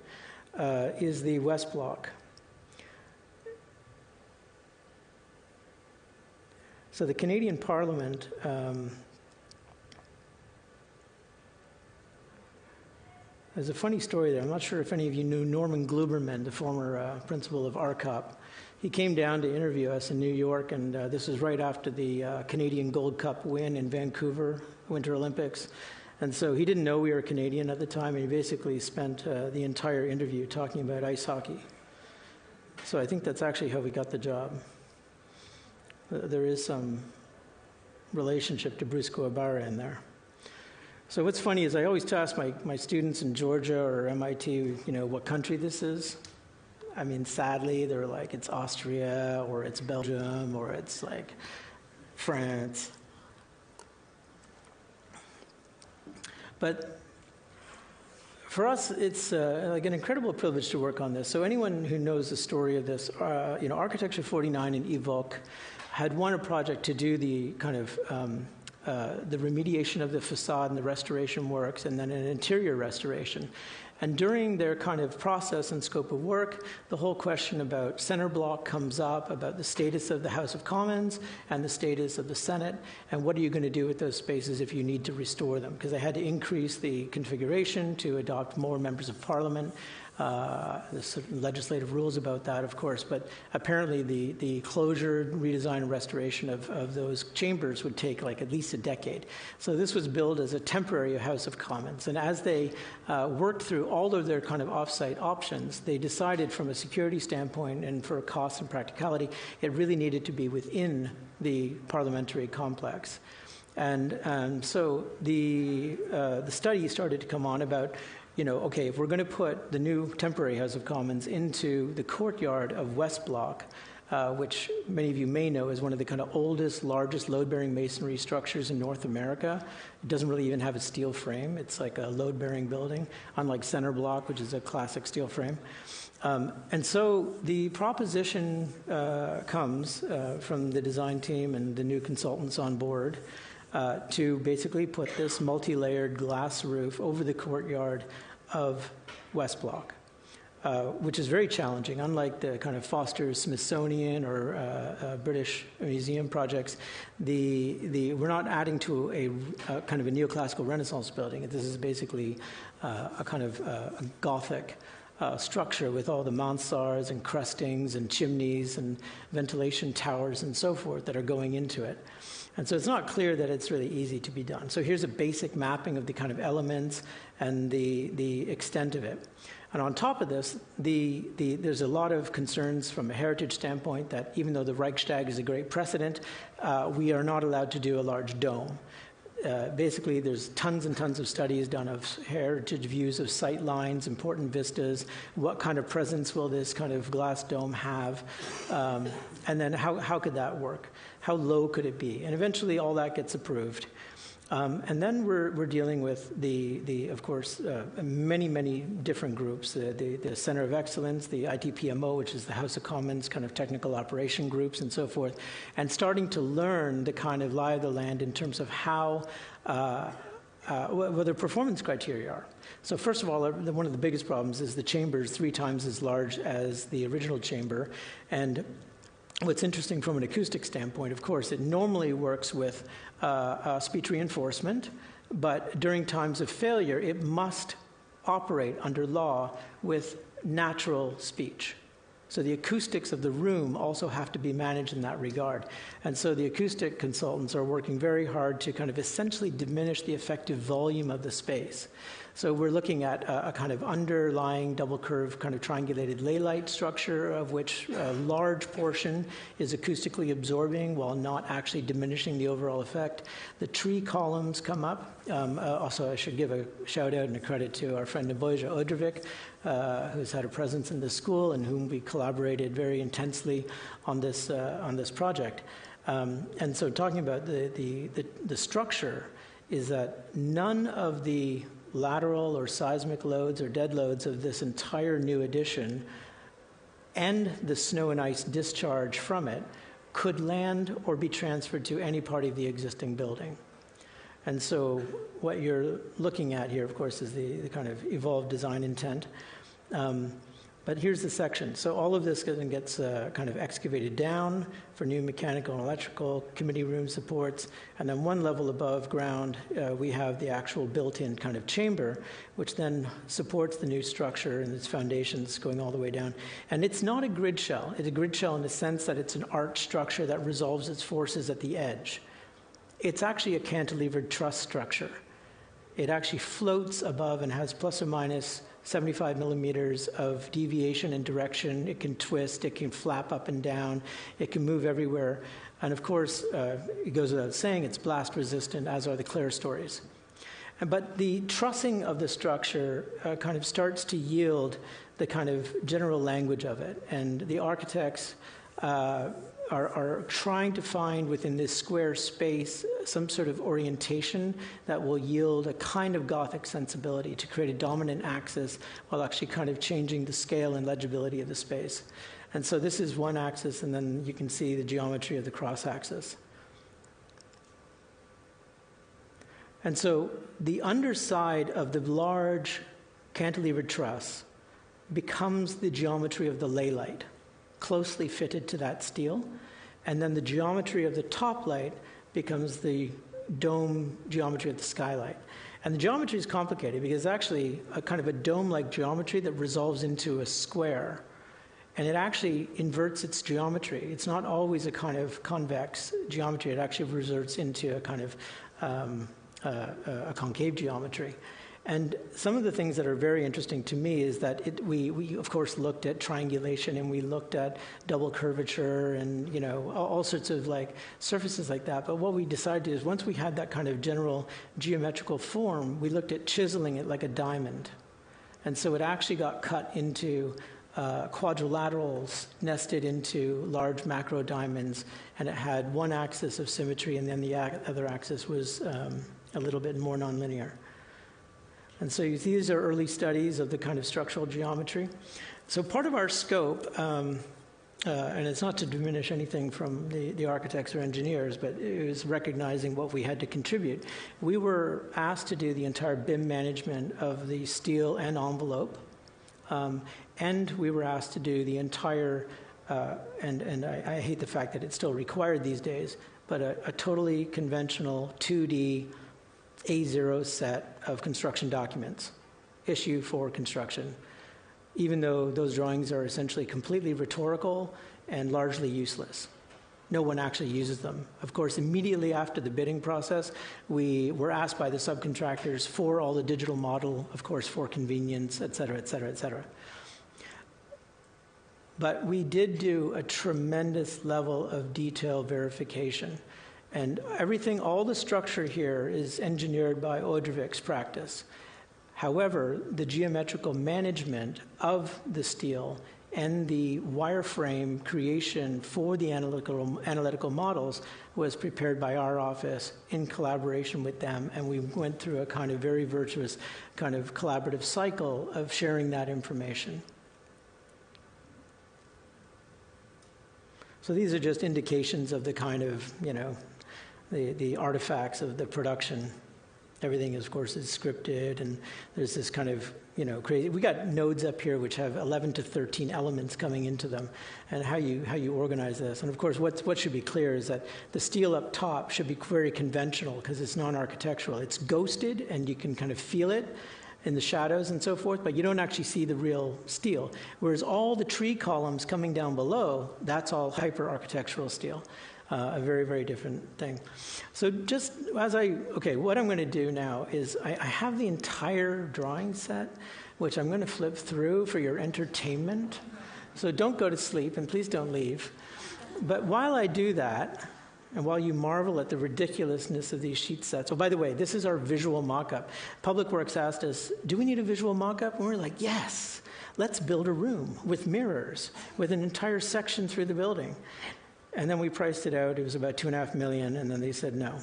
is the West Block. So the Canadian Parliament there's a funny story there. I'm not sure if any of you knew Norman Gluberman, the former principal of RCOP. He came down to interview us in New York, and this was right after the Canadian Gold Cup win in Vancouver, Winter Olympics. And so he didn't know we were Canadian at the time, and he basically spent the entire interview talking about ice hockey. So I think that's actually how we got the job. There is some relationship to Bruce Coabara in there. So what's funny is I always ask my students in Georgia or MIT, what country this is. I mean, sadly, they're like, it's Austria, or it's Belgium, or it's like France. But for us, it's like an incredible privilege to work on this. So anyone who knows the story of this, Architecture 49 and Evoque had won a project to do the kind of the remediation of the facade and the restoration works, and then an interior restoration. And during their kind of process and scope of work, the whole question about center block comes up, about the status of the House of Commons and the status of the Senate, and what are you going to do with those spaces if you need to restore them? Because they had to increase the configuration to adopt more members of Parliament. There's legislative rules about that, of course, but apparently the closure, redesign, and restoration of those chambers would take like at least a decade. So this was billed as a temporary House of Commons, and as they worked through all of their kind of off-site options, they decided from a security standpoint and for cost and practicality, it really needed to be within the parliamentary complex. And so the study started to come on about, okay, if we're going to put the new temporary House of Commons into the courtyard of West Block, which many of you may know is one of the kind of oldest, largest load-bearing masonry structures in North America. It doesn't really even have a steel frame. It's like a load-bearing building, unlike Center Block, which is a classic steel frame. And so the proposition comes from the design team and the new consultants on board to basically put this multi-layered glass roof over the courtyard of West Block, which is very challenging. Unlike the kind of Foster's Smithsonian or British Museum projects, we're not adding to a kind of a neoclassical Renaissance building. This is basically a kind of a Gothic structure with all the mansards and crustings and chimneys and ventilation towers and so forth that are going into it. And so it's not clear that it's really easy to be done. So here's a basic mapping of the kind of elements and the extent of it. And on top of this, there's a lot of concerns from a heritage standpoint that even though the Reichstag is a great precedent, we are not allowed to do a large dome. Basically, there's tons and tons of studies done of heritage views of sight lines, important vistas, what kind of presence will this kind of glass dome have, and then how could that work? How low could it be? And eventually all that gets approved. And then we're dealing with of course, many different groups, the Center of Excellence, the ITPMO, which is the House of Commons kind of technical operation groups and so forth, and starting to learn the kind of lie of the land in terms of how, what their performance criteria are. So first of all, one of the biggest problems is the chamber is 3 times as large as the original chamber, and what's interesting from an acoustic standpoint, of course, it normally works with speech reinforcement, but during times of failure, it must operate under law with natural speech. So the acoustics of the room also have to be managed in that regard. And so the acoustic consultants are working very hard to kind of essentially diminish the effective volume of the space. So we're looking at a kind of underlying double curve kind of triangulated ley-like structure of which a large portion is acoustically absorbing while not actually diminishing the overall effect. The tree columns come up. Also, I should give a shout out and a credit to our friend Neboja Odrovic, who's had a presence in this school and whom we collaborated very intensely on this project. And so talking about the structure is that none of the lateral or seismic loads or dead loads of this entire new addition and the snow and ice discharge from it could land or be transferred to any part of the existing building. And so what you're looking at here, of course, is the kind of evolved design intent. But here's the section. So all of this gets kind of excavated down for new mechanical and electrical, committee room supports, and then one level above ground, we have the actual built-in kind of chamber, which then supports the new structure and its foundations going all the way down. And it's not a grid shell. It's a grid shell in the sense that it's an arch structure that resolves its forces at the edge. It's actually a cantilevered truss structure. It actually floats above and has plus or minus 75 millimeters of deviation and direction. It can twist, it can flap up and down, it can move everywhere. And of course, it goes without saying, it's blast resistant, as are the clerestories. But the trussing of the structure kind of starts to yield the kind of general language of it. And the architects are trying to find within this square space some sort of orientation that will yield a kind of Gothic sensibility to create a dominant axis while actually kind of changing the scale and legibility of the space. And so this is one axis, and then you can see the geometry of the cross axis. And so the underside of the large cantilevered truss becomes the geometry of the ley light, closely fitted to that steel. And then the geometry of the top light becomes the dome geometry of the skylight. And the geometry is complicated because it's actually a kind of a dome-like geometry that resolves into a square. And it actually inverts its geometry. It's not always a kind of convex geometry. It actually reverts into a kind of a concave geometry. And some of the things that are very interesting to me is that we of course looked at triangulation, and we looked at double curvature and all sorts of like surfaces like that. But what we decided is once we had that kind of general geometrical form, we looked at chiseling it like a diamond. And so it actually got cut into quadrilaterals nested into large macro diamonds, and it had one axis of symmetry, and then the other axis was a little bit more nonlinear. And so these are early studies of the kind of structural geometry. So part of our scope, and it's not to diminish anything from the architects or engineers, but it was recognizing what we had to contribute. We were asked to do the entire BIM management of the steel and envelope, and we were asked to do the entire, and I hate the fact that it's still required these days, but a totally conventional 2D A0 set of construction documents, issue for construction, even though those drawings are essentially completely rhetorical and largely useless. No one actually uses them. Of course, immediately after the bidding process, we were asked by the subcontractors for all the digital model, of course, for convenience, et cetera, et cetera, et cetera. But we did do a tremendous level of detail verification. And everything, all the structure here is engineered by Odrovic's practice. However, the geometrical management of the steel and the wireframe creation for the analytical models was prepared by our office in collaboration with them, and we went through a kind of very virtuous kind of collaborative cycle of sharing that information. So these are just indications of the kind of, the artifacts of the production. Everything, of course, is scripted, and there's this kind of, crazy. We got nodes up here which have 11 to 13 elements coming into them, and how you organize this. And of course, what should be clear is that the steel up top should be very conventional because it's non-architectural. It's ghosted, and you can kind of feel it in the shadows and so forth, but you don't actually see the real steel. Whereas all the tree columns coming down below, that's all hyper-architectural steel. a very, very different thing. So just as what I'm going to do now is I have the entire drawing set, which I'm going to flip through for your entertainment. So don't go to sleep, and please don't leave. But while I do that, and while you marvel at the ridiculousness of these sheet sets, oh, by the way, this is our visual mock-up. Public Works asked us, do we need a visual mock-up? And we're like, yes, let's build a room with mirrors, with an entire section through the building. And then we priced it out. It was about $2.5 million, and then they said no.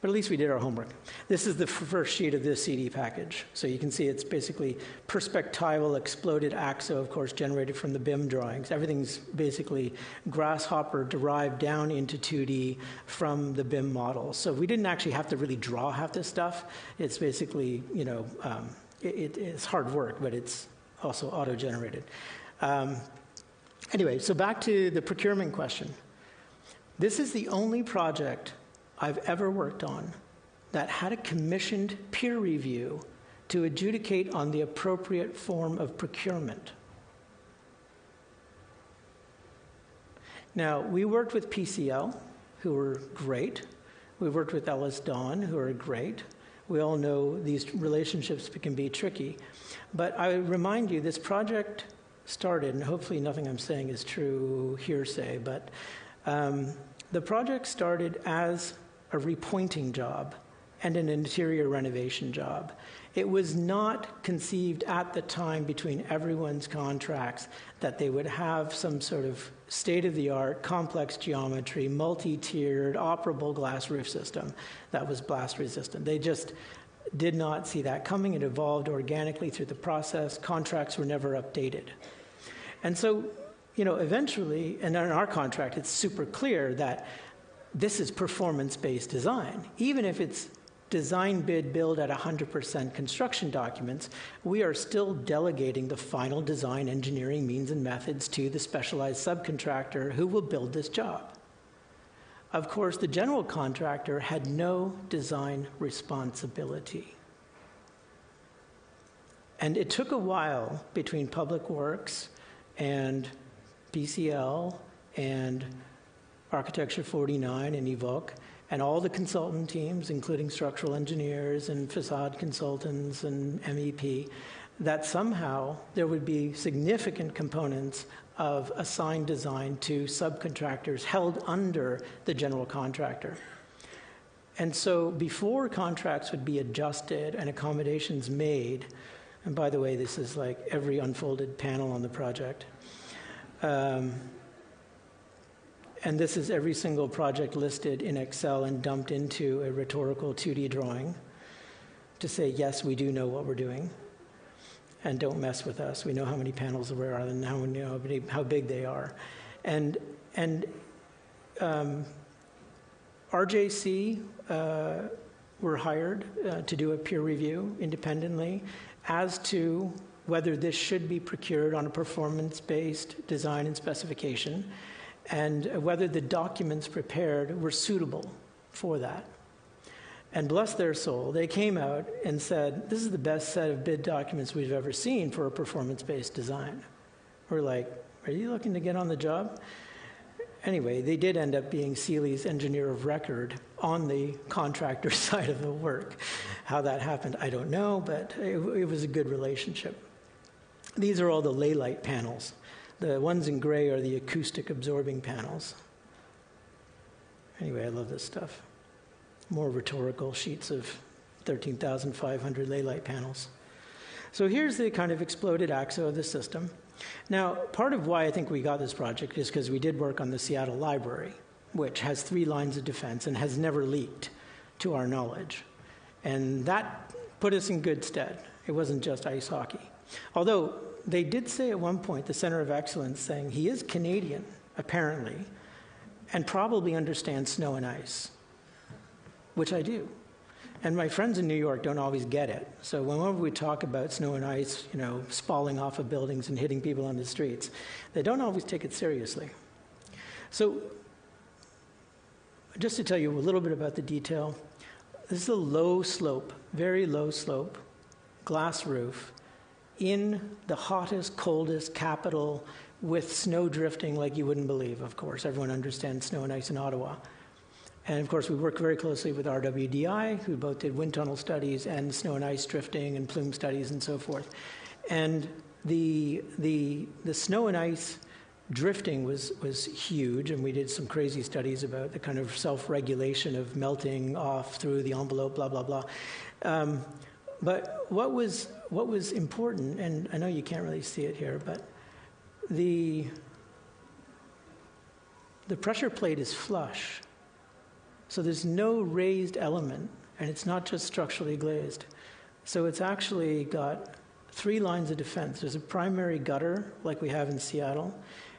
But at least we did our homework. This is the first sheet of this CD package. So you can see it's basically perspectival exploded axo, of course, generated from the BIM drawings. Everything's basically grasshopper derived down into 2D from the BIM model. So we didn't actually have to really draw half this stuff. It's basically, it's hard work, but it's also auto-generated. Anyway, so back to the procurement question. This is the only project I've ever worked on that had a commissioned peer review to adjudicate on the appropriate form of procurement. Now, we worked with PCL, who were great. We worked with Ellis Dawn, who are great. We all know these relationships can be tricky. But I remind you, this project started, and hopefully nothing I'm saying is true hearsay, but the project started as a repointing job and an interior renovation job. It was not conceived at the time between everyone's contracts that they would have some sort of state-of-the-art, complex geometry, multi-tiered, operable glass roof system that was blast resistant. They just did not see that coming. It evolved organically through the process. Contracts were never updated. And so, eventually, and in our contract, it's super clear that this is performance-based design. Even if it's design, bid, build at 100% construction documents, we are still delegating the final design engineering means and methods to the specialized subcontractor who will build this job. Of course, the general contractor had no design responsibility. And it took a while between Public Works and PCL and Architecture 49 and Evoque, and all the consultant teams, including structural engineers and facade consultants and MEP, that somehow there would be significant components of assigned design to subcontractors held under the general contractor. And so before contracts would be adjusted and accommodations made, and by the way, this is like every unfolded panel on the project, and this is every single project listed in Excel and dumped into a rhetorical 2D drawing to say, yes, we do know what we're doing, and don't mess with us. We know how many panels there are and how big they are. And RJC were hired to do a peer review independently as to whether this should be procured on a performance-based design and specification, and whether the documents prepared were suitable for that. And bless their soul, they came out and said, this is the best set of bid documents we've ever seen for a performance-based design. We're like, are you looking to get on the job? Anyway, they did end up being Sealy's engineer of record on the contractor side of the work. How that happened, I don't know, but it was a good relationship. These are all the ley light panels. The ones in gray are the acoustic absorbing panels. Anyway, I love this stuff. More rhetorical sheets of 13,500 ley light panels. So here's the kind of exploded axo of the system. Now, part of why I think we got this project is because we did work on the Seattle Library, which has 3 lines of defense and has never leaked to our knowledge. And that put us in good stead. It wasn't just ice hockey. Although they did say at one point, the Center of Excellence, saying he is Canadian, apparently, and probably understands snow and ice, which I do. And my friends in New York don't always get it. So whenever we talk about snow and ice, spalling off of buildings and hitting people on the streets, they don't always take it seriously. So just to tell you a little bit about the detail, this is a low slope, very low slope, glass roof in the hottest, coldest capital with snow drifting like you wouldn't believe, of course. Everyone understands snow and ice in Ottawa. And of course, we worked very closely with RWDI, who both did wind tunnel studies and snow and ice drifting and plume studies and so forth. And the snow and ice drifting was huge, and we did some crazy studies about the kind of self-regulation of melting off through the envelope, blah, blah, blah. But what was important, and I know you can't really see it here, but the pressure plate is flush. So there's no raised element, and it's not just structurally glazed. So it's actually got 3 lines of defense. There's a primary gutter, like we have in Seattle,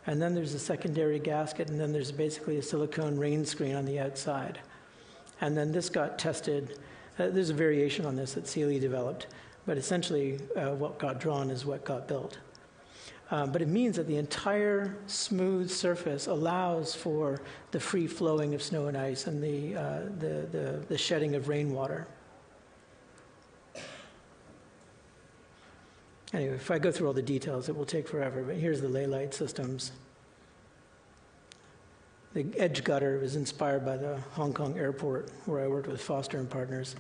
and then there's a secondary gasket, and then there's basically a silicone rain screen on the outside. And then this got tested. There's a variation on this that Sealy developed, but essentially what got drawn is what got built. But it means that the entire smooth surface allows for the free flowing of snow and ice and the shedding of rainwater. Anyway, if I go through all the details, it will take forever, but here's the ley light systems. The edge gutter was inspired by the Hong Kong airport, where I worked with Foster and Partners.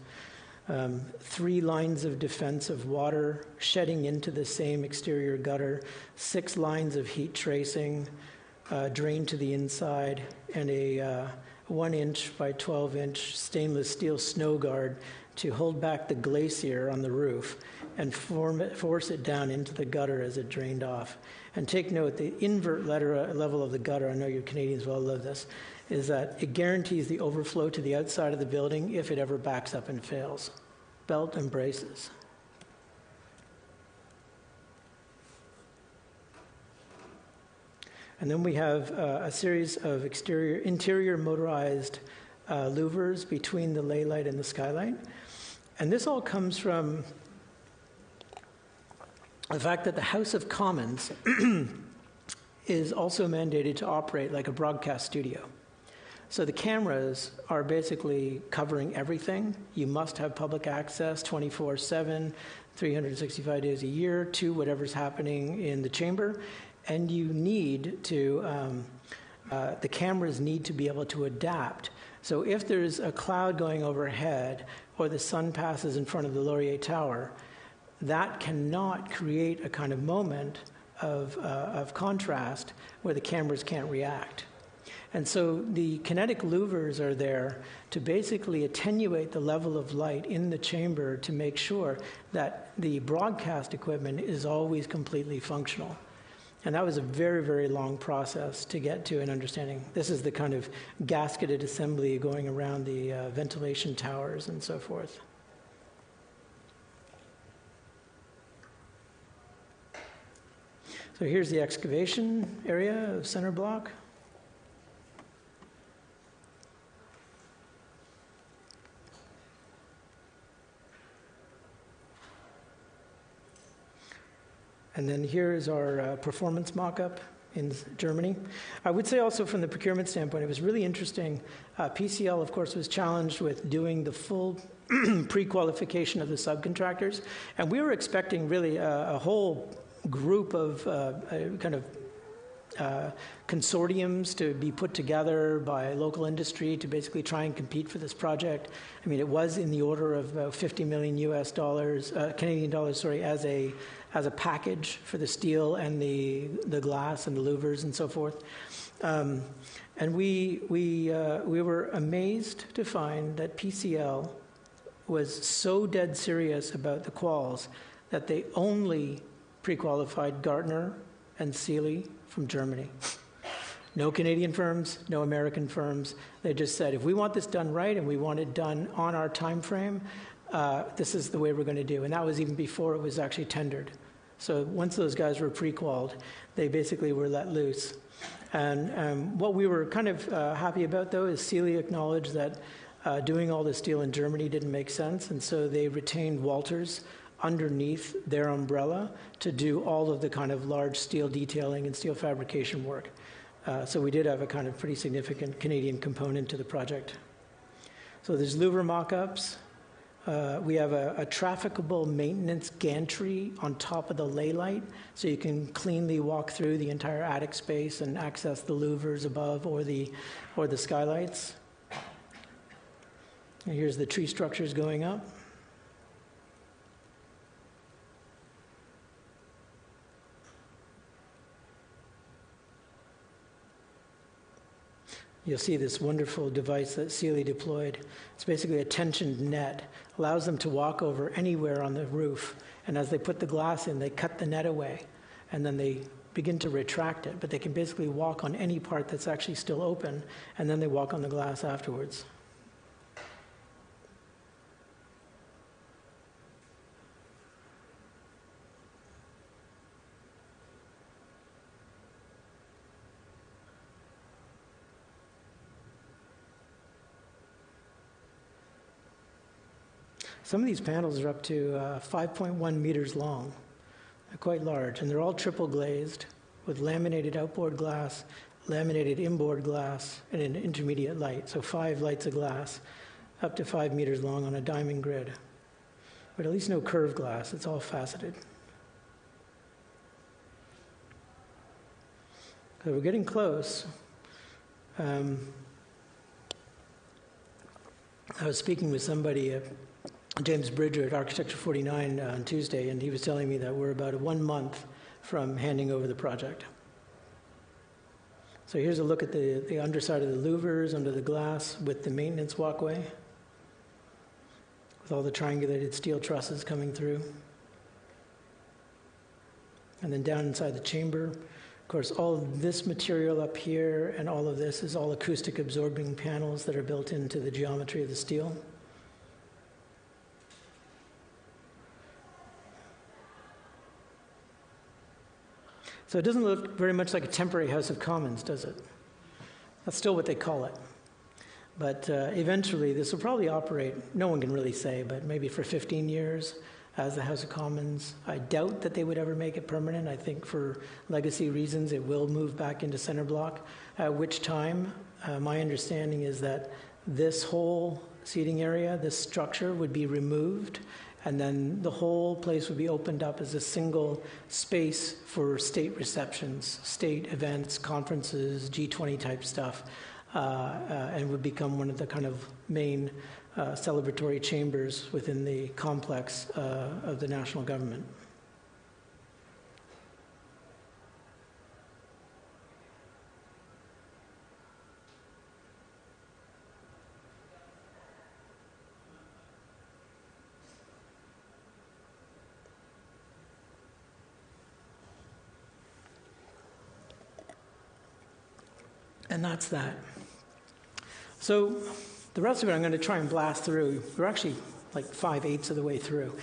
3 lines of defense of water shedding into the same exterior gutter, 6 lines of heat tracing, drain to the inside, and a 1-inch by 12-inch stainless steel snow guard to hold back the glacier on the roof and force it down into the gutter as it drained off. And take note, the invert level of the gutter, I know you Canadians will love this, is that it guarantees the overflow to the outside of the building if it ever backs up and fails. Belt and braces. And then we have a series of interior motorized louvers between the ley light and the skylight. And this all comes from the fact that the House of Commons is also mandated to operate like a broadcast studio. So the cameras are basically covering everything. You must have public access 24/7, 365 days a year to whatever's happening in the chamber. And you need to, the cameras need to be able to adapt. So if there's a cloud going overhead or the sun passes in front of the Laurier Tower, that cannot create a kind of moment of contrast where the cameras can't react. And so the kinetic louvers are there to basically attenuate the level of light in the chamber to make sure that the broadcast equipment is always completely functional. And that was a very, very long process to get to an understanding. This is the kind of gasketed assembly going around the ventilation towers and so forth. So here's the excavation area of center block. And then here is our performance mock-up in Germany. I would say also from the procurement standpoint, it was really interesting. PCL, of course, was challenged with doing the full pre-qualification of the subcontractors. And we were expecting really a whole group of consortiums to be put together by local industry to basically try and compete for this project. I mean, it was in the order of about 50 million US dollars, Canadian dollars, sorry, as a package for the steel and the glass and the louvers and so forth. And we were amazed to find that PCL was so dead serious about the quals that they only pre-qualified Gartner and Sealy from Germany. No Canadian firms, no American firms. They just said, if we want this done right and we want it done on our time frame, this is the way we're going to do. And that was even before it was actually tendered. So once those guys were pre-qualled, they basically were let loose. And what we were kind of happy about, though, is Sealy acknowledged that doing all the steel in Germany didn't make sense, and so they retained Walters underneath their umbrella to do all of the kind of large steel detailing and steel fabrication work. So we did have a kind of pretty significant Canadian component to the project. So there's louver mock-ups. We have a trafficable maintenance gantry on top of the ley light, so you can cleanly walk through the entire attic space and access the louvers above or the skylights. And here's the tree structures going up. You'll see this wonderful device that Sealy deployed. It's basically a tensioned net, allows them to walk over anywhere on the roof. And as they put the glass in, they cut the net away, and then they begin to retract it. But they can basically walk on any part that's actually still open, and then they walk on the glass afterwards. Some of these panels are up to 5.1 meters long. They're quite large, and they're all triple glazed with laminated outboard glass, laminated inboard glass, and an intermediate light. So 5 lights of glass, up to 5 meters long on a diamond grid. But at least no curved glass, it's all faceted. So we're getting close. I was speaking with somebody, James Bridger at Architecture 49 on Tuesday, and he was telling me that we're about 1 month from handing over the project. So here's a look at the underside of the louvers under the glass with the maintenance walkway, with all the triangulated steel trusses coming through. And then down inside the chamber, of course, all of this material up here and all of this is all acoustic absorbing panels that are built into the geometry of the steel. So it doesn't look very much like a temporary House of Commons, does it? That's still what they call it. But eventually, this will probably operate, no one can really say, but maybe for 15 years as the House of Commons. I doubt that they would ever make it permanent. I think for legacy reasons, it will move back into center block, at which time my understanding is that this whole seating area, this structure, would be removed, and then the whole place would be opened up as a single space for state receptions, state events, conferences, G20 type stuff, and would become one of the kind of main celebratory chambers within the complex of the national government. And that's that. So the rest of it I'm going to try and blast through. We're actually like 5/8 of the way through.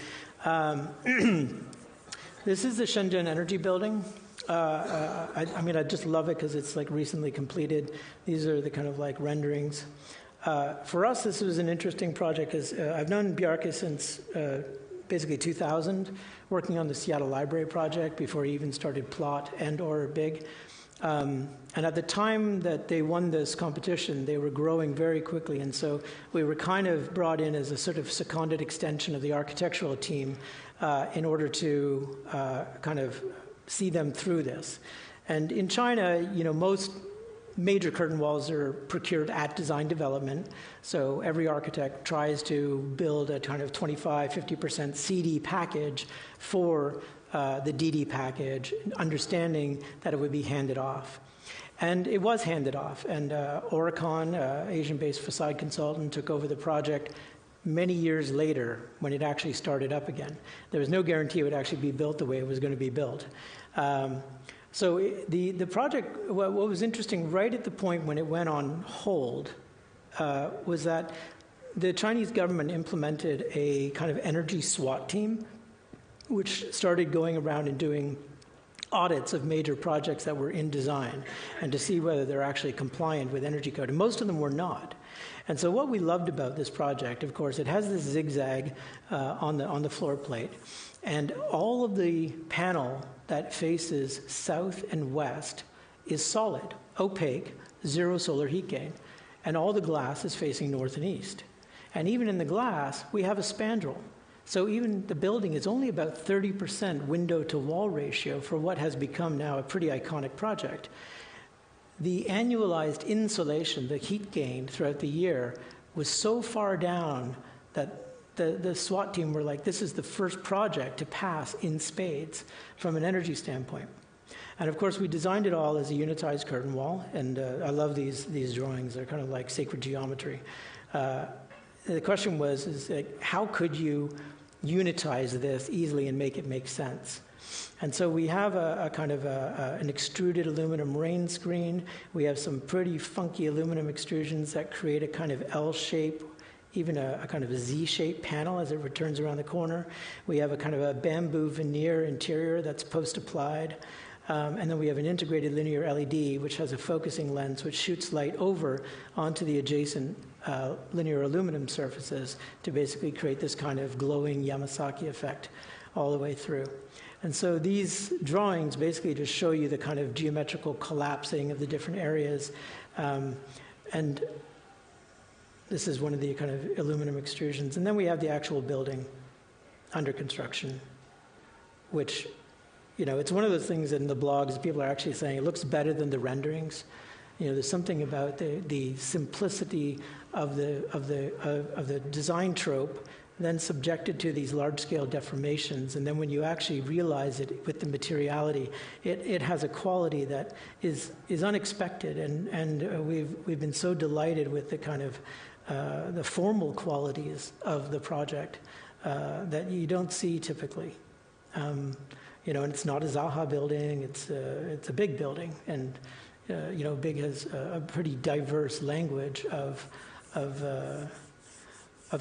This is the Shenzhen Energy Building. I mean, I just love it because it's like recently completed. These are the kind of like renderings. For us, this was an interesting project because I've known Bjarke since basically 2000, working on the Seattle Library project before he even started Plot and or Big. And at the time that they won this competition, they were growing very quickly. And so we were kind of brought in as a sort of seconded extension of the architectural team in order to kind of see them through this. And in China, you know, most major curtain walls are procured at design development. So every architect tries to build a kind of 25, 50% CD package for the DD package, understanding that it would be handed off. And it was handed off. And Oricon, Asian-based facade consultant, took over the project many years later when it actually started up again. There was no guarantee it would actually be built the way it was going to be built. So the project, what was interesting right at the point when it went on hold was that the Chinese government implemented a kind of energy SWAT team, which started going around and doing audits of major projects that were in design and to see whether they're actually compliant with energy code. And most of them were not. And so what we loved about this project, of course, it has this zigzag on the floor plate. And all of the panel that faces south and west is solid, opaque, zero solar heat gain. And all the glass is facing north and east. And even in the glass, we have a spandrel. So even the building is only about 30% window-to-wall ratio for what has become now a pretty iconic project. The annualized insulation, the heat gain throughout the year, was so far down that the SWAT team were like, this is the first project to pass in spades from an energy standpoint. And of course, we designed it all as a unitized curtain wall, and I love these drawings. They're kind of like sacred geometry. The question was, how could you unitize this easily and make it make sense? And so we have a kind of an extruded aluminum rain screen. We have some pretty funky aluminum extrusions that create a kind of L shape, even a kind of a Z-shaped panel as it returns around the corner. We have a kind of a bamboo veneer interior that's post-applied. And then we have an integrated linear LED, which has a focusing lens, which shoots light over onto the adjacent linear aluminum surfaces to basically create this kind of glowing Yamasaki effect all the way through. And so these drawings basically just show you the kind of geometrical collapsing of the different areas. And this is one of the kind of aluminum extrusions. And then we have the actual building under construction, which, you know, it's one of those things in the blogs people are actually saying it looks better than the renderings. You know, there's something about the simplicity of the design trope, then subjected to these large-scale deformations, and then when you actually realize it with the materiality, it has a quality that is unexpected, and we've been so delighted with the kind of the formal qualities of the project that you don't see typically. You know, and it's not a Zaha building; it's a big building, and you know, big has a pretty diverse language of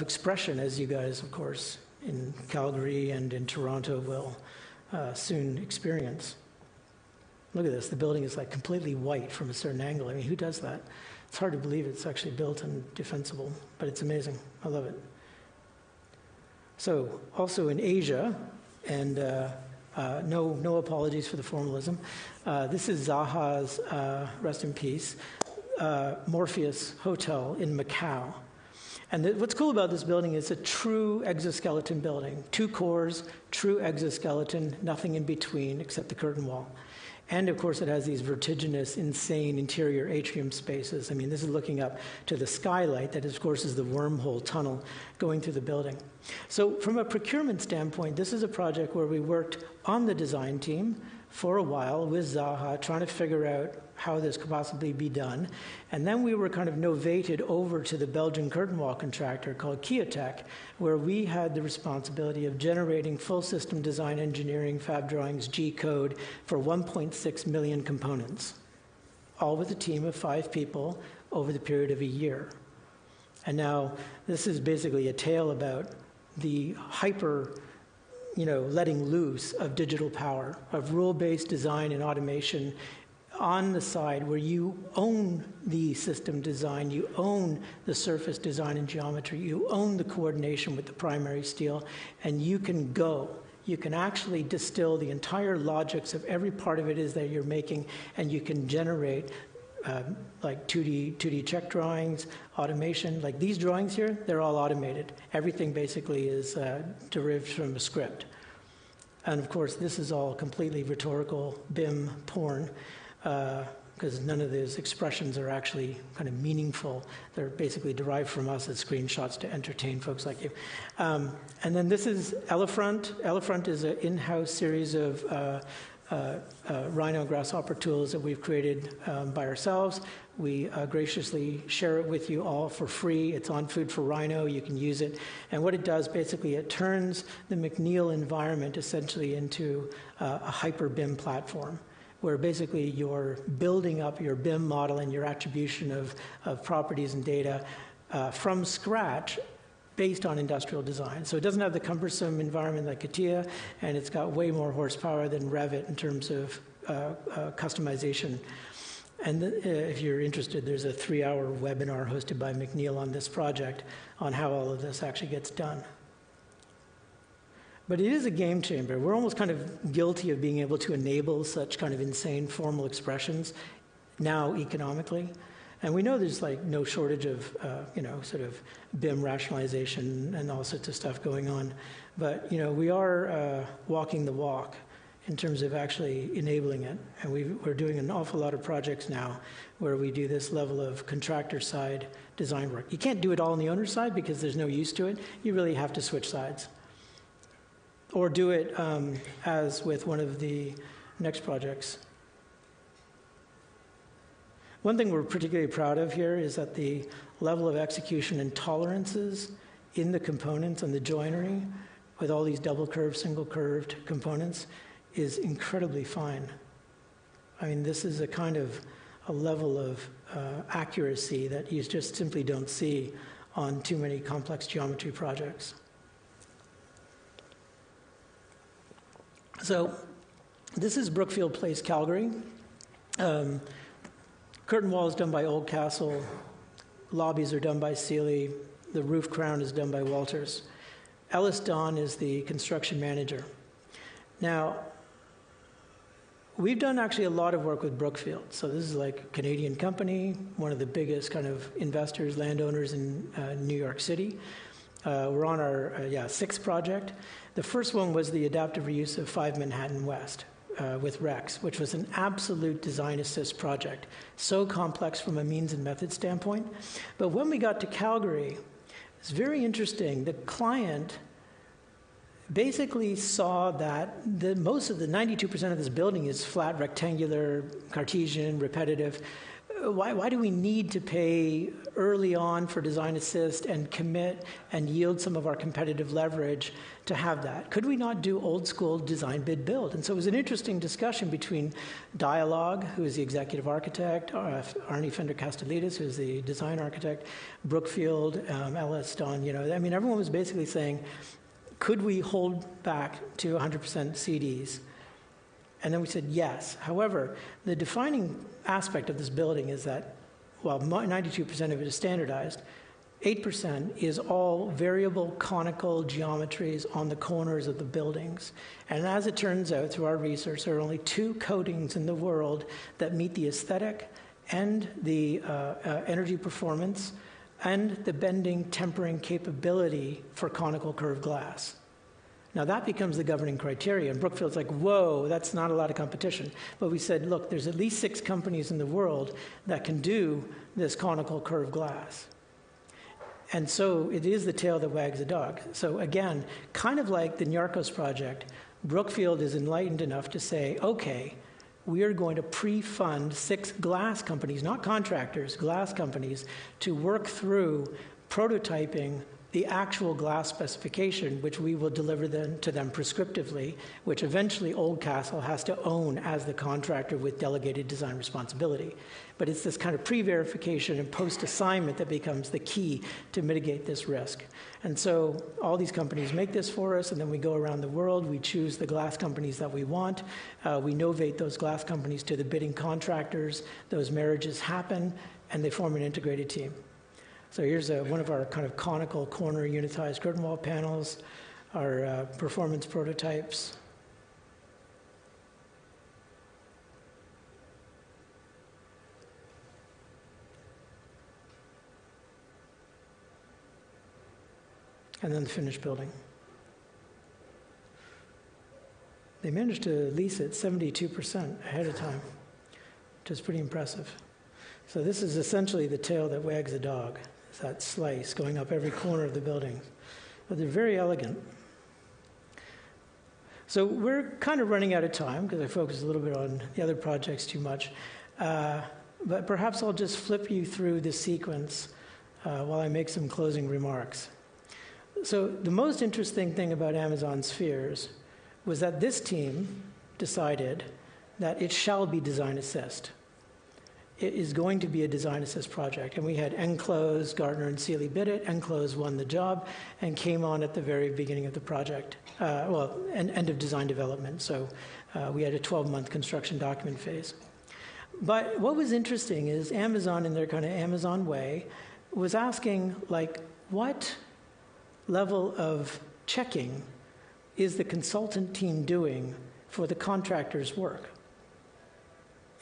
expression, as you guys, of course, in Calgary and in Toronto will soon experience. Look at this. The building is like completely white from a certain angle. I mean, who does that? It's hard to believe it's actually built and defensible, but it's amazing. I love it. So, also in Asia, and no apologies for the formalism, this is Zaha's, rest in peace, Morpheus Hotel in Macau. And what's cool about this building is a true exoskeleton building. 2 cores, true exoskeleton, nothing in between except the curtain wall. And of course, it has these vertiginous, insane interior atrium spaces. I mean, this is looking up to the skylight that, of course, is the wormhole tunnel going through the building. So from a procurement standpoint, this is a project where we worked on the design team for a while with Zaha, trying to figure out how this could possibly be done. And then we were kind of novated over to the Belgian curtain wall contractor called Kiotech, where we had the responsibility of generating full system design engineering, fab drawings, G-code for 1.6 million components, all with a team of 5 people over the period of a year. And now this is basically a tale about the letting loose of digital power, of rule-based design and automation on the side where you own the system design, you own the surface design and geometry, you own the coordination with the primary steel, and you can go. You can actually distill the entire logics of every part of it is that you're making, and you can generate like 2D check drawings, automation. Like these drawings here, they're all automated. Everything basically is derived from a script. And of course, this is all completely rhetorical BIM porn, because none of those expressions are actually kind of meaningful. They're basically derived from us as screenshots to entertain folks like you. And then this is Elephant. Elephant is an in-house series of Rhino grasshopper tools that we've created by ourselves. We graciously share it with you all for free. It's on Food for Rhino. You can use it. And what it does, basically, it turns the McNeil environment essentially into a hyper BIM platform, where basically you're building up your BIM model and your attribution of properties and data from scratch based on industrial design. So it doesn't have the cumbersome environment like CATIA, and it's got way more horsepower than Revit in terms of customization. And if you're interested, there's a 3-hour webinar hosted by McNeil on this project on how all of this actually gets done. But it is a game changer. We're almost kind of guilty of being able to enable such kind of insane formal expressions now economically. And we know there's like no shortage of, sort of BIM rationalization and all sorts of stuff going on. But, we are walking the walk in terms of actually enabling it. And we're doing an awful lot of projects now where we do this level of contractor side design work. You can't do it all on the owner side because there's no use to it. You really have to switch sides. Or do it as with one of the next projects. One thing we're particularly proud of here is that the level of execution and tolerances in the components and the joinery with all these double curved, single curved components is incredibly fine. I mean, this is a kind of a level of accuracy that you just simply don't see on too many complex geometry projects. So this is Brookfield Place, Calgary. Curtain wall is done by Oldcastle. Lobbies are done by Sealy. The roof crown is done by Walters. Ellis Don is the construction manager. Now, we've done actually a lot of work with Brookfield. So this is like a Canadian company, one of the biggest kind of investors, landowners in New York City. We're on our sixth project. The first one was the adaptive reuse of 5 Manhattan West with Rex, which was an absolute design assist project. So complex from a means and method standpoint. But when we got to Calgary, it's very interesting. The client basically saw that most of the 92% of this building is flat, rectangular, Cartesian, repetitive. Why do we need to pay early on for design assist and commit and yield some of our competitive leverage to have that? Could we not do old school design bid build? And so it was an interesting discussion between Dialogue, who is the executive architect, Arnie Fender-Castellitis, who is the design architect, Brookfield, Ellis Don, everyone was basically saying, could we hold back to 100% CDs? And then we said yes. However, the defining aspect of this building is that while 92% of it is standardized, 8% is all variable conical geometries on the corners of the buildings. And as it turns out, through our research, there are only 2 coatings in the world that meet the aesthetic and the energy performance and the bending, tempering capability for conical curved glass. Now that becomes the governing criteria, and Brookfield's like, whoa, that's not a lot of competition. But we said, look, there's at least 6 companies in the world that can do this conical curved glass. And so it is the tail that wags the dog. So again, kind of like the Nyarkos project, Brookfield is enlightened enough to say, okay, we are going to pre-fund 6 glass companies, not contractors, glass companies, to work through prototyping the actual glass specification, which we will deliver to them prescriptively, which eventually Oldcastle has to own as the contractor with delegated design responsibility. But it's this kind of pre-verification and post-assignment that becomes the key to mitigate this risk. And so all these companies make this for us, and then we go around the world, we choose the glass companies that we want, we novate those glass companies to the bidding contractors, those marriages happen, and they form an integrated team. So here's one of our kind of conical corner unitized curtain wall panels, our performance prototypes. And then the finished building. They managed to lease it 72% ahead of time, which is pretty impressive. So this is essentially the tail that wags the dog. It's that slice going up every corner of the building. But they're very elegant. So we're kind of running out of time because I focused a little bit on the other projects too much. But perhaps I'll just flip you through the sequence while I make some closing remarks. So the most interesting thing about Amazon Spheres was that this team decided that it shall be design assist. It is going to be a design assist project. And we had Enclose, Gardner, and Sealy bid it. Enclose won the job and came on at the very beginning of the project, end of design development. So we had a 12-month construction document phase. But what was interesting is Amazon, in their kind of Amazon way, was asking, like, what level of checking is the consultant team doing for the contractor's work?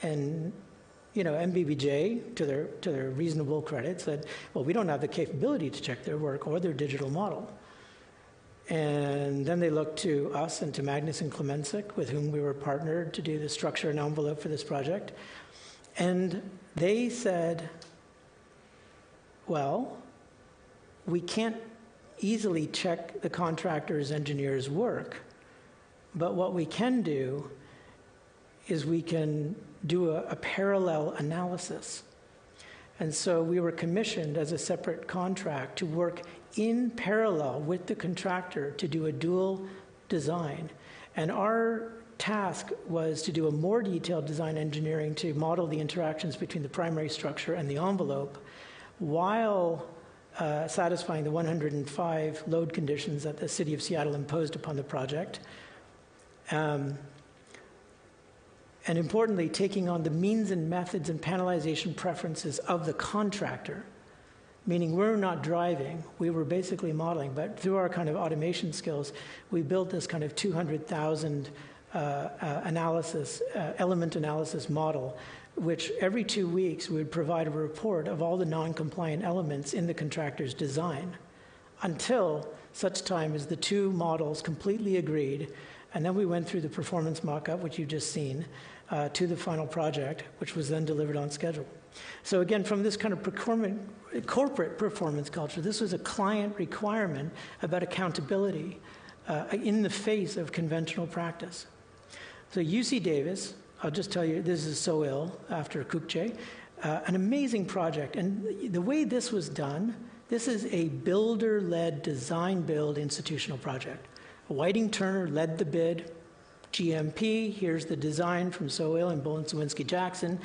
And MBBJ, to their reasonable credit, said, well, we don't have the capability to check their work or their digital model. And then they looked to us and to Magnus and Klemenczyk, with whom we were partnered to do the structure and envelope for this project. And they said, well, we can't easily check the contractor's engineer's work, but what we can do is we can do a parallel analysis. And so we were commissioned as a separate contract to work in parallel with the contractor to do a dual design. And our task was to do a more detailed design engineering to model the interactions between the primary structure and the envelope while satisfying the 105 load conditions that the city of Seattle imposed upon the project. And importantly, taking on the means and methods and panelization preferences of the contractor, meaning we're not driving, we were basically modeling, but through our kind of automation skills, we built this kind of 200,000 element analysis model, which every 2 weeks we would provide a report of all the non-compliant elements in the contractor's design until such time as the two models completely agreed. And then we went through the performance mock-up, which you've just seen, to the final project, which was then delivered on schedule. So again, from this kind of corporate performance culture, this was a client requirement about accountability in the face of conventional practice. So UC Davis, I'll just tell you, this is so ill after Kukje, an amazing project. And the way this was done, this is a builder-led design-build institutional project. Whiting Turner led the bid, GMP, here's the design from Soil and Bolin Sawinski Jackson,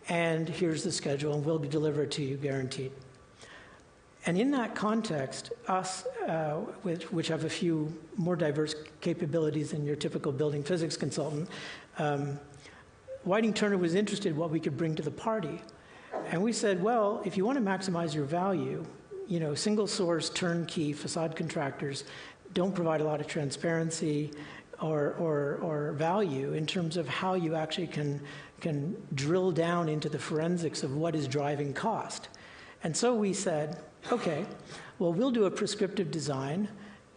and here's the schedule, and we'll deliver it to you, guaranteed. And in that context, us, which have a few more diverse capabilities than your typical building physics consultant, Whiting Turner was interested in what we could bring to the party. And we said, well, if you want to maximize your value, single source turnkey facade contractors don't provide a lot of transparency or value in terms of how you actually can drill down into the forensics of what is driving cost. And so we said, okay, well, we'll do a prescriptive design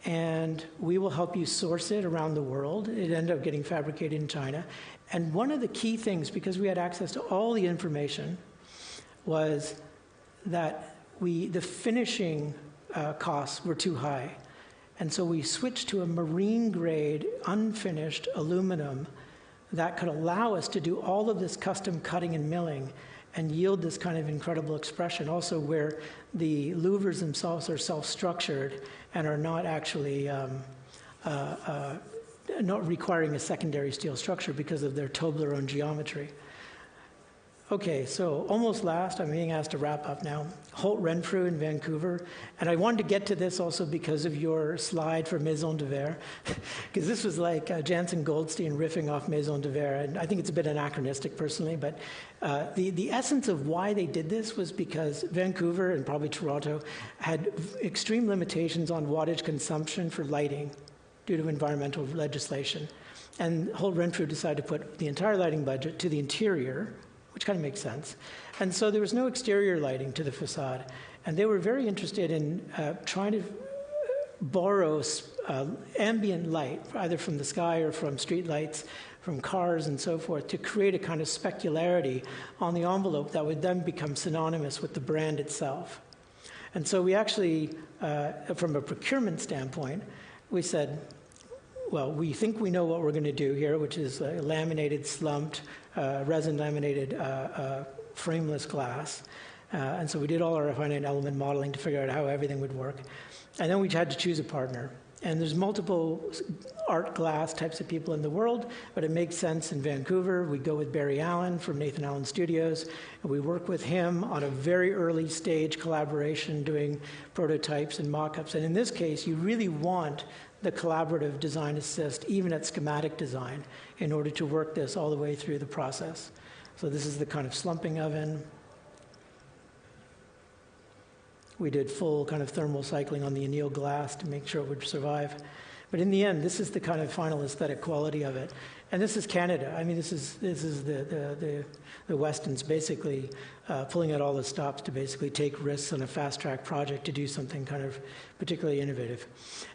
and we will help you source it around the world. It ended up getting fabricated in China. And one of the key things, because we had access to all the information, was that the finishing costs were too high. And so we switched to a marine-grade, unfinished aluminum that could allow us to do all of this custom cutting and milling and yield this kind of incredible expression, also where the louvers themselves are self-structured and are not actually not requiring a secondary steel structure because of their Toblerone geometry. Okay, so almost last, I'm being asked to wrap up now. Holt Renfrew in Vancouver. And I wanted to get to this also because of your slide for Maison de Verre, because this was like Jansen Goldstein riffing off Maison de Verre. And I think it's a bit anachronistic personally, but the essence of why they did this was because Vancouver and probably Toronto had extreme limitations on wattage consumption for lighting due to environmental legislation. And Holt Renfrew decided to put the entire lighting budget to the interior, which kind of makes sense. And so there was no exterior lighting to the facade. And they were very interested in trying to borrow ambient light, either from the sky or from street lights, from cars and so forth, to create a kind of specularity on the envelope that would then become synonymous with the brand itself. And so we actually, from a procurement standpoint, we said, well, we think we know what we're going to do here, which is laminated, slumped, resin-laminated frameless glass. And so we did all our finite element modeling to figure out how everything would work. And then we had to choose a partner. And there's multiple art glass types of people in the world, but it makes sense in Vancouver. We go with Barry Allen from Nathan Allen Studios, and we work with him on a very early stage collaboration doing prototypes and mock-ups. And in this case, you really want the collaborative design assist, even at schematic design, in order to work this all the way through the process. So this is the kind of slumping oven. We did full kind of thermal cycling on the anneal glass to make sure it would survive. But in the end, this is the kind of final aesthetic quality of it. And this is Canada. I mean, this is the Westons basically pulling out all the stops to basically take risks on a fast-track project to do something kind of particularly innovative.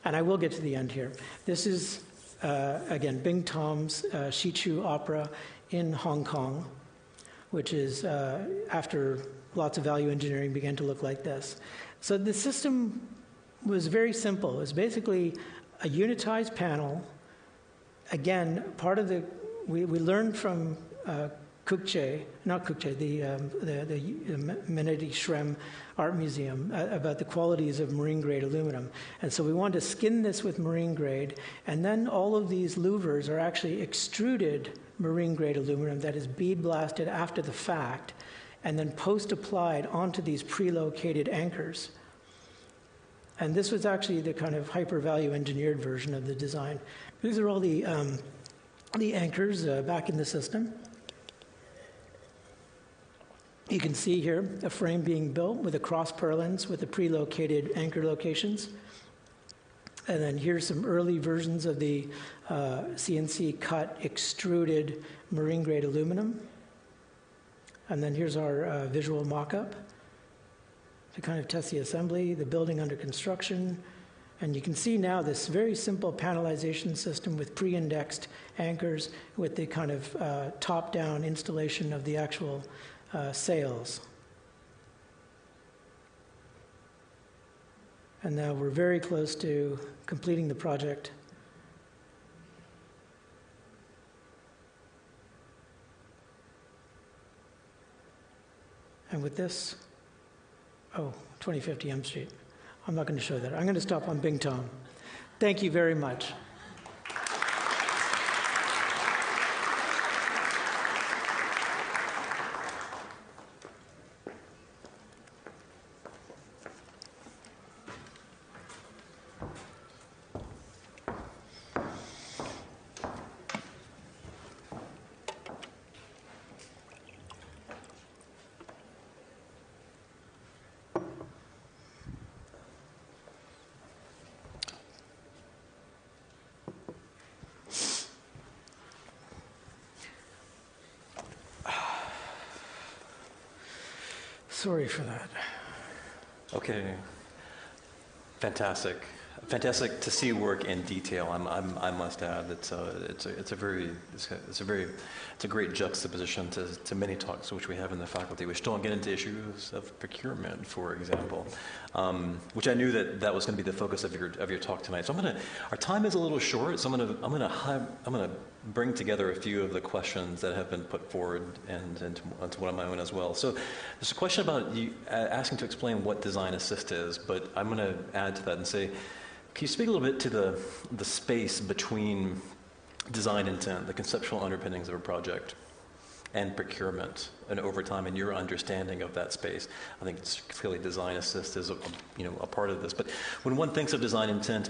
And I will get to the end here. This is, again, Bing Tom's Shichu Opera in Hong Kong, which is after lots of value engineering began to look like this. So the system was very simple. It was basically a unitized panel. Again, part of we learned from the Menedy Shrem Art Museum about the qualities of marine grade aluminum. And so we wanted to skin this with marine grade, and then all of these louvers are actually extruded marine grade aluminum that is bead blasted after the fact, and then post-applied onto these pre-located anchors. And this was actually the kind of hyper-value engineered version of the design. These are all the anchors back in the system. You can see here a frame being built with a cross purlins with the pre-located anchor locations. And then here's some early versions of the CNC cut extruded marine grade aluminum. And then here's our visual mock-up to kind of test the assembly, the building under construction. And you can see now this very simple panelization system with pre-indexed anchors with the kind of top-down installation of the actual sails. And now we're very close to completing the project. And with this, 2050 M Street. I'm not going to show that. I'm going to stop on Bing Tom. Thank you very much. Sorry for that. Okay. Fantastic. Fantastic to see work in detail. I must add it's a great juxtaposition to many talks which we have in the faculty, which don't get into issues of procurement, for example, which I knew that was going to be the focus of your talk tonight. So our time is a little short, so I'm gonna bring together a few of the questions that have been put forward and into one of my own as well. So there's a question about you asking to explain what design assist is, but I'm going to add to that and say, can you speak a little bit to the space between design intent, the conceptual underpinnings of a project, and procurement, and over time, and your understanding of that space? I think it's clearly design assist is a part of this. But when one thinks of design intent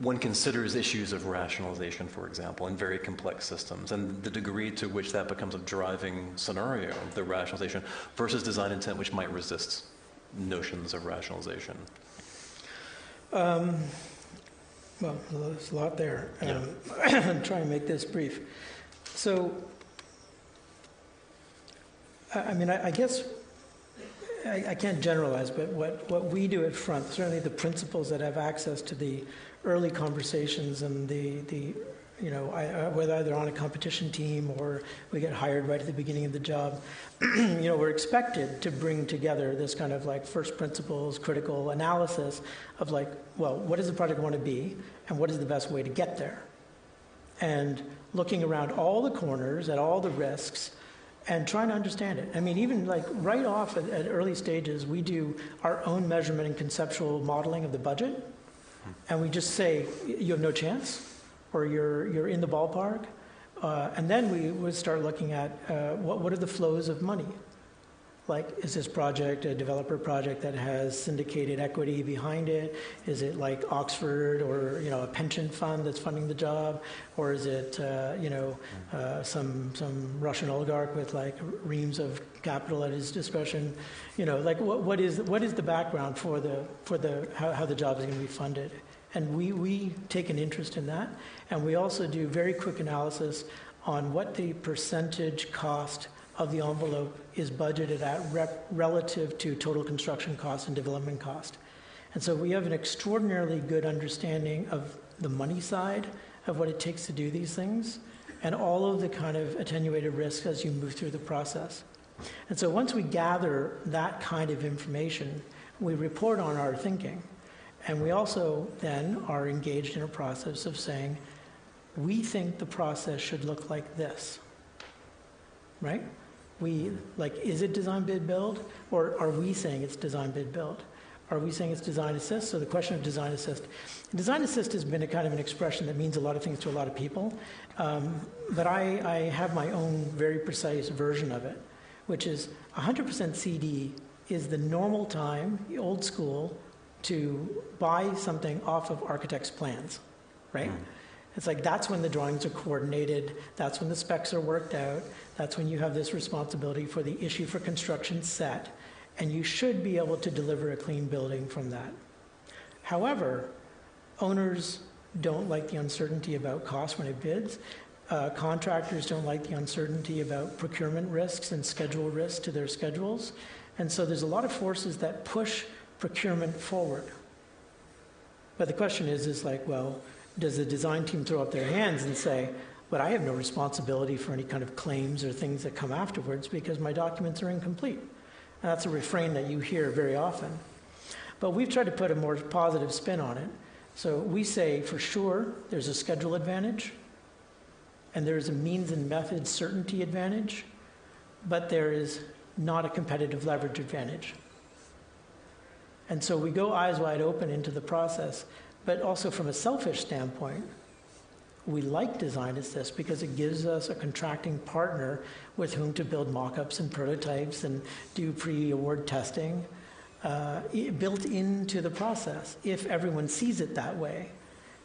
one considers issues of rationalization, for example, in very complex systems, and the degree to which that becomes a driving scenario, the rationalization, versus design intent, which might resist notions of rationalization. Well, there's a lot there. I'm trying to make this brief. So, I guess I can't generalize, but what we do at Front, certainly the principals that have access to the early conversations and whether either on a competition team or we get hired right at the beginning of the job, we're expected to bring together this kind of like first principles, critical analysis of like, well, what does the project want to be and what is the best way to get there? And looking around all the corners at all the risks and trying to understand it. I mean, even like right off at early stages, we do our own measurement and conceptual modeling of the budget. And we just say, you have no chance, or you're in the ballpark. And then we would start looking at what are the flows of money. Like, is this project a developer project that has syndicated equity behind it? Is it like Oxford or, a pension fund that's funding the job? Or is it, some Russian oligarch with like reams of capital at his discretion? What is the background for how the job is going to be funded? And we take an interest in that. And we also do very quick analysis on what the percentage cost of the envelope is budgeted at relative to total construction cost and development cost. And so we have an extraordinarily good understanding of the money side of what it takes to do these things and all of the kind of attenuated risks as you move through the process. And so once we gather that kind of information, we report on our thinking. And we also then are engaged in a process of saying, we think the process should look like this, right? Is it design, bid, build? Or are we saying it's design, bid, build? Are we saying it's design assist? So the question of design assist. Design assist has been a kind of an expression that means a lot of things to a lot of people. But I have my own very precise version of it, which is 100% CD is the normal time, the old school, to buy something off of architect's plans, right? It's like that's when the drawings are coordinated, that's when the specs are worked out, that's when you have this responsibility for the issue for construction set, and you should be able to deliver a clean building from that. However, owners don't like the uncertainty about cost when it bids. Contractors don't like the uncertainty about procurement risks and schedule risks to their schedules. And so there's a lot of forces that push procurement forward. But the question is well, does the design team throw up their hands and say, but I have no responsibility for any kind of claims or things that come afterwards because my documents are incomplete? And that's a refrain that you hear very often. But we've tried to put a more positive spin on it. So we say, for sure, there's a schedule advantage, and there's a means and method certainty advantage, but there is not a competitive leverage advantage. And so we go eyes wide open into the process. But also from a selfish standpoint, we like design assist because it gives us a contracting partner with whom to build mock-ups and prototypes and do pre-award testing built into the process if everyone sees it that way.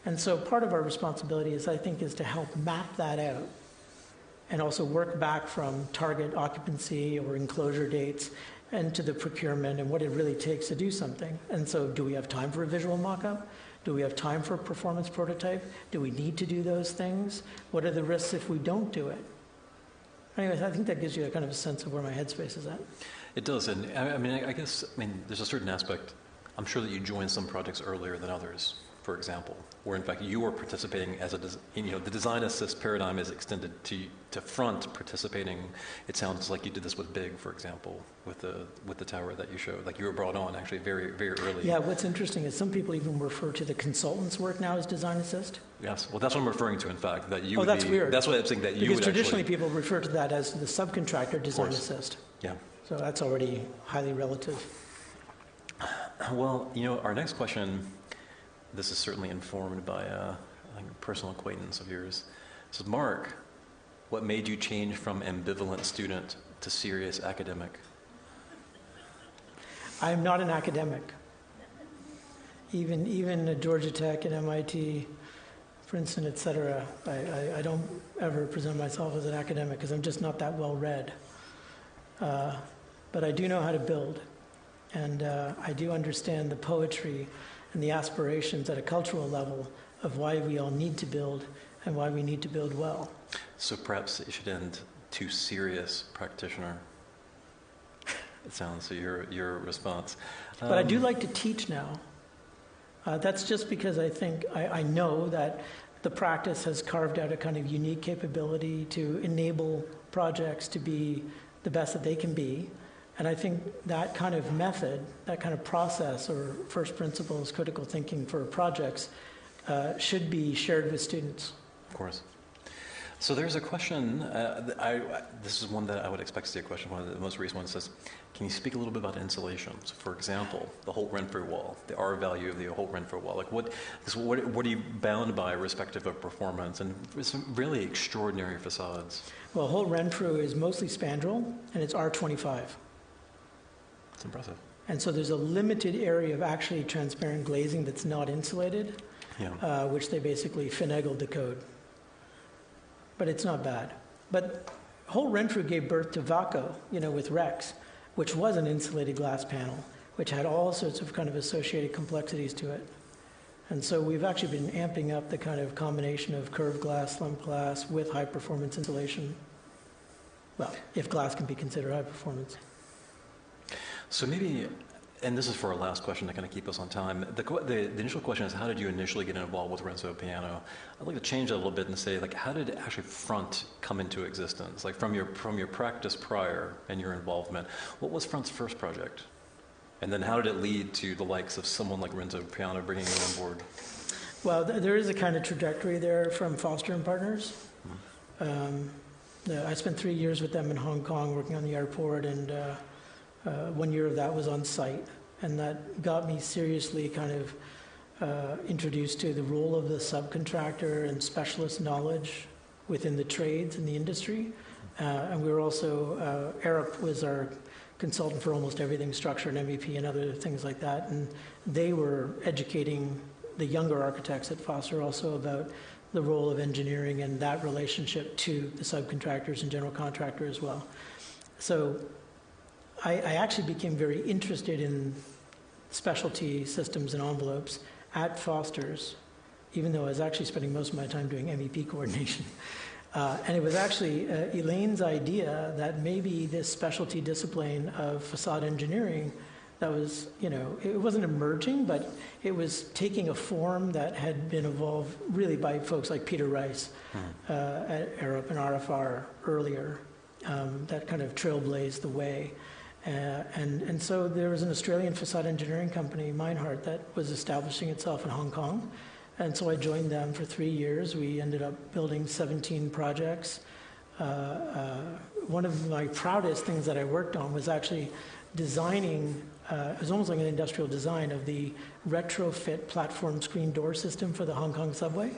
And so part of our responsibility is to help map that out and also work back from target occupancy or enclosure dates and to the procurement and what it really takes to do something. And so do we have time for a visual mock-up? Do we have time for a performance prototype? Do we need to do those things? What are the risks if we don't do it? Anyways, I think that gives you a kind of a sense of where my headspace is at. It does, and I guess there's a certain aspect. I'm sure that you joined some projects earlier than others, for example, where in fact you are participating as the design assist paradigm is extended to front participating. It sounds like you did this with Big, for example, with the tower that you showed. Like you were brought on actually very, very early. Yeah, what's interesting is some people even refer to the consultants' work now as design assist. Yes, well, that's what I'm referring to. In fact, that you. Oh, that's weird. That's what I'm saying that you. Because traditionally people refer to that as the subcontractor design assist. Yeah. So that's already highly relative. Well, our next question. This is certainly informed by a personal acquaintance of yours. It says, Marc, what made you change from ambivalent student to serious academic? I'm not an academic. Even at Georgia Tech and MIT, Princeton, et cetera, I don't ever present myself as an academic because I'm just not that well read. But I do know how to build. And I do understand the poetry and the aspirations at a cultural level of why we all need to build and why we need to build well. So perhaps it should end too serious practitioner. It sounds so your response. But I do like to teach now. That's just because I know that the practice has carved out a kind of unique capability to enable projects to be the best that they can be. And I think that kind of method, that kind of process or first principles critical thinking for projects should be shared with students. Of course. So there's a question, this is one that I would expect to see a question, one of the most recent ones says, can you speak a little bit about insulation? So for example, the Holt-Renfrew wall, the R value of the Holt-Renfrew wall. Like what are you bound by respective of performance and some really extraordinary facades? Well, Holt-Renfrew is mostly spandrel and it's R25. It's impressive. And so there's a limited area of actually transparent glazing that's not insulated, which they basically finagled the code. But it's not bad. But whole Renfrew gave birth to Vaco, with Rex, which was an insulated glass panel, which had all sorts of kind of associated complexities to it. And so we've actually been amping up the kind of combination of curved glass, slump glass with high performance insulation. Well, if glass can be considered high performance. So maybe, and this is for our last question to kind of keep us on time. The initial question is, how did you initially get involved with Renzo Piano? I'd like to change that a little bit and say, how did actually Front come into existence? From your practice prior and your involvement, what was Front's first project? And then how did it lead to the likes of someone like Renzo Piano bringing you on board? Well, there is a kind of trajectory there from Foster and Partners. I spent 3 years with them in Hong Kong working on the airport, and 1 year of that was on site. And that got me seriously kind of introduced to the role of the subcontractor and specialist knowledge within the trades in the industry. And we were also, Arup was our consultant for almost everything, structure and MEP and other things like that. And they were educating the younger architects at Foster also about the role of engineering and that relationship to the subcontractors and general contractor as well. So I actually became very interested in specialty systems and envelopes at Foster's, even though I was actually spending most of my time doing MEP coordination. And it was actually Elaine's idea that maybe this specialty discipline of facade engineering that was, it wasn't emerging, but it was taking a form that had been evolved really by folks like Peter Rice at Arup and RFR earlier, that kind of trailblazed the way. And so there was an Australian facade engineering company, Meinhardt, that was establishing itself in Hong Kong. And so I joined them for 3 years. We ended up building 17 projects. One of my proudest things that I worked on was actually designing, it was almost like an industrial design of the retrofit platform screen door system for the Hong Kong subway.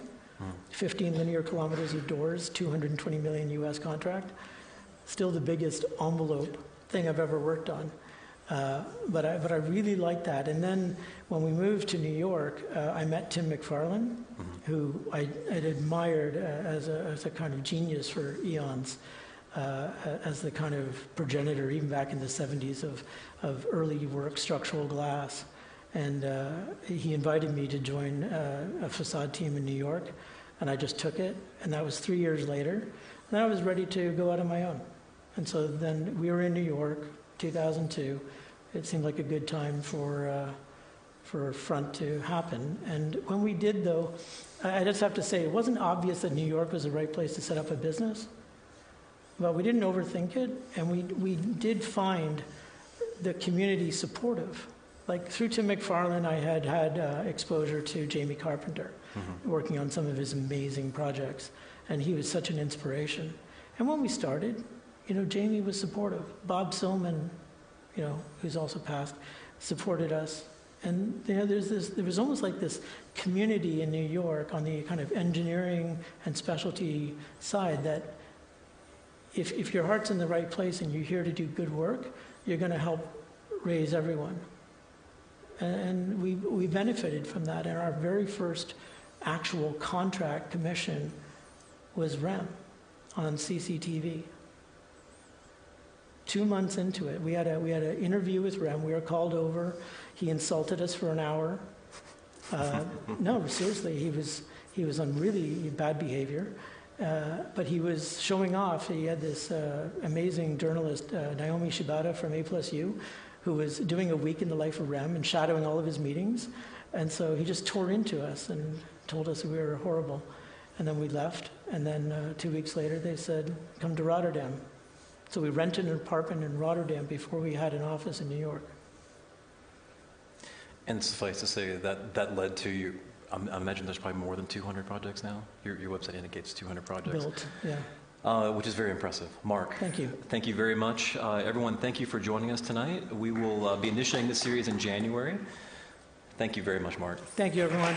15 linear kilometers of doors, $220 million US contract. Still the biggest envelope thing I've ever worked on. But I really liked that. And then when we moved to New York, I met Tim McFarlane, who I'd admired as a kind of genius for eons, as the kind of progenitor, even back in the 70s, of early work structural glass. And he invited me to join a facade team in New York, and I just took it. And that was 3 years later. And then I was ready to go out on my own. And so then we were in New York, 2002. It seemed like a good time for Front to happen. And when we did, though, I just have to say, it wasn't obvious that New York was the right place to set up a business. But we didn't overthink it, and we did find the community supportive. Like through Tim McFarlane, I had exposure to Jamie Carpenter, working on some of his amazing projects, and he was such an inspiration. And when we started, Jamie was supportive. Bob Silman, who's also passed, supported us. And there was almost like this community in New York on the kind of engineering and specialty side that if your heart's in the right place and you're here to do good work, you're going to help raise everyone. And we benefited from that. And our very first actual contract commission was REM on CCTV. 2 months into it, we had an interview with Rem. We were called over. He insulted us for an hour. No, seriously, he was on really bad behavior. But he was showing off. He had this amazing journalist, Naomi Shibata from A+U, who was doing a week in the life of Rem and shadowing all of his meetings. And so he just tore into us and told us we were horrible. And then we left. And then 2 weeks later, they said, come to Rotterdam. So we rented an apartment in Rotterdam before we had an office in New York. And suffice to say that led to you. I imagine there's probably more than 200 projects now. Your website indicates 200 projects. Built, yeah. Which is very impressive. Marc. Thank you. Thank you very much. Everyone, thank you for joining us tonight. We will be initiating this series in January. Thank you very much, Marc. Thank you, everyone.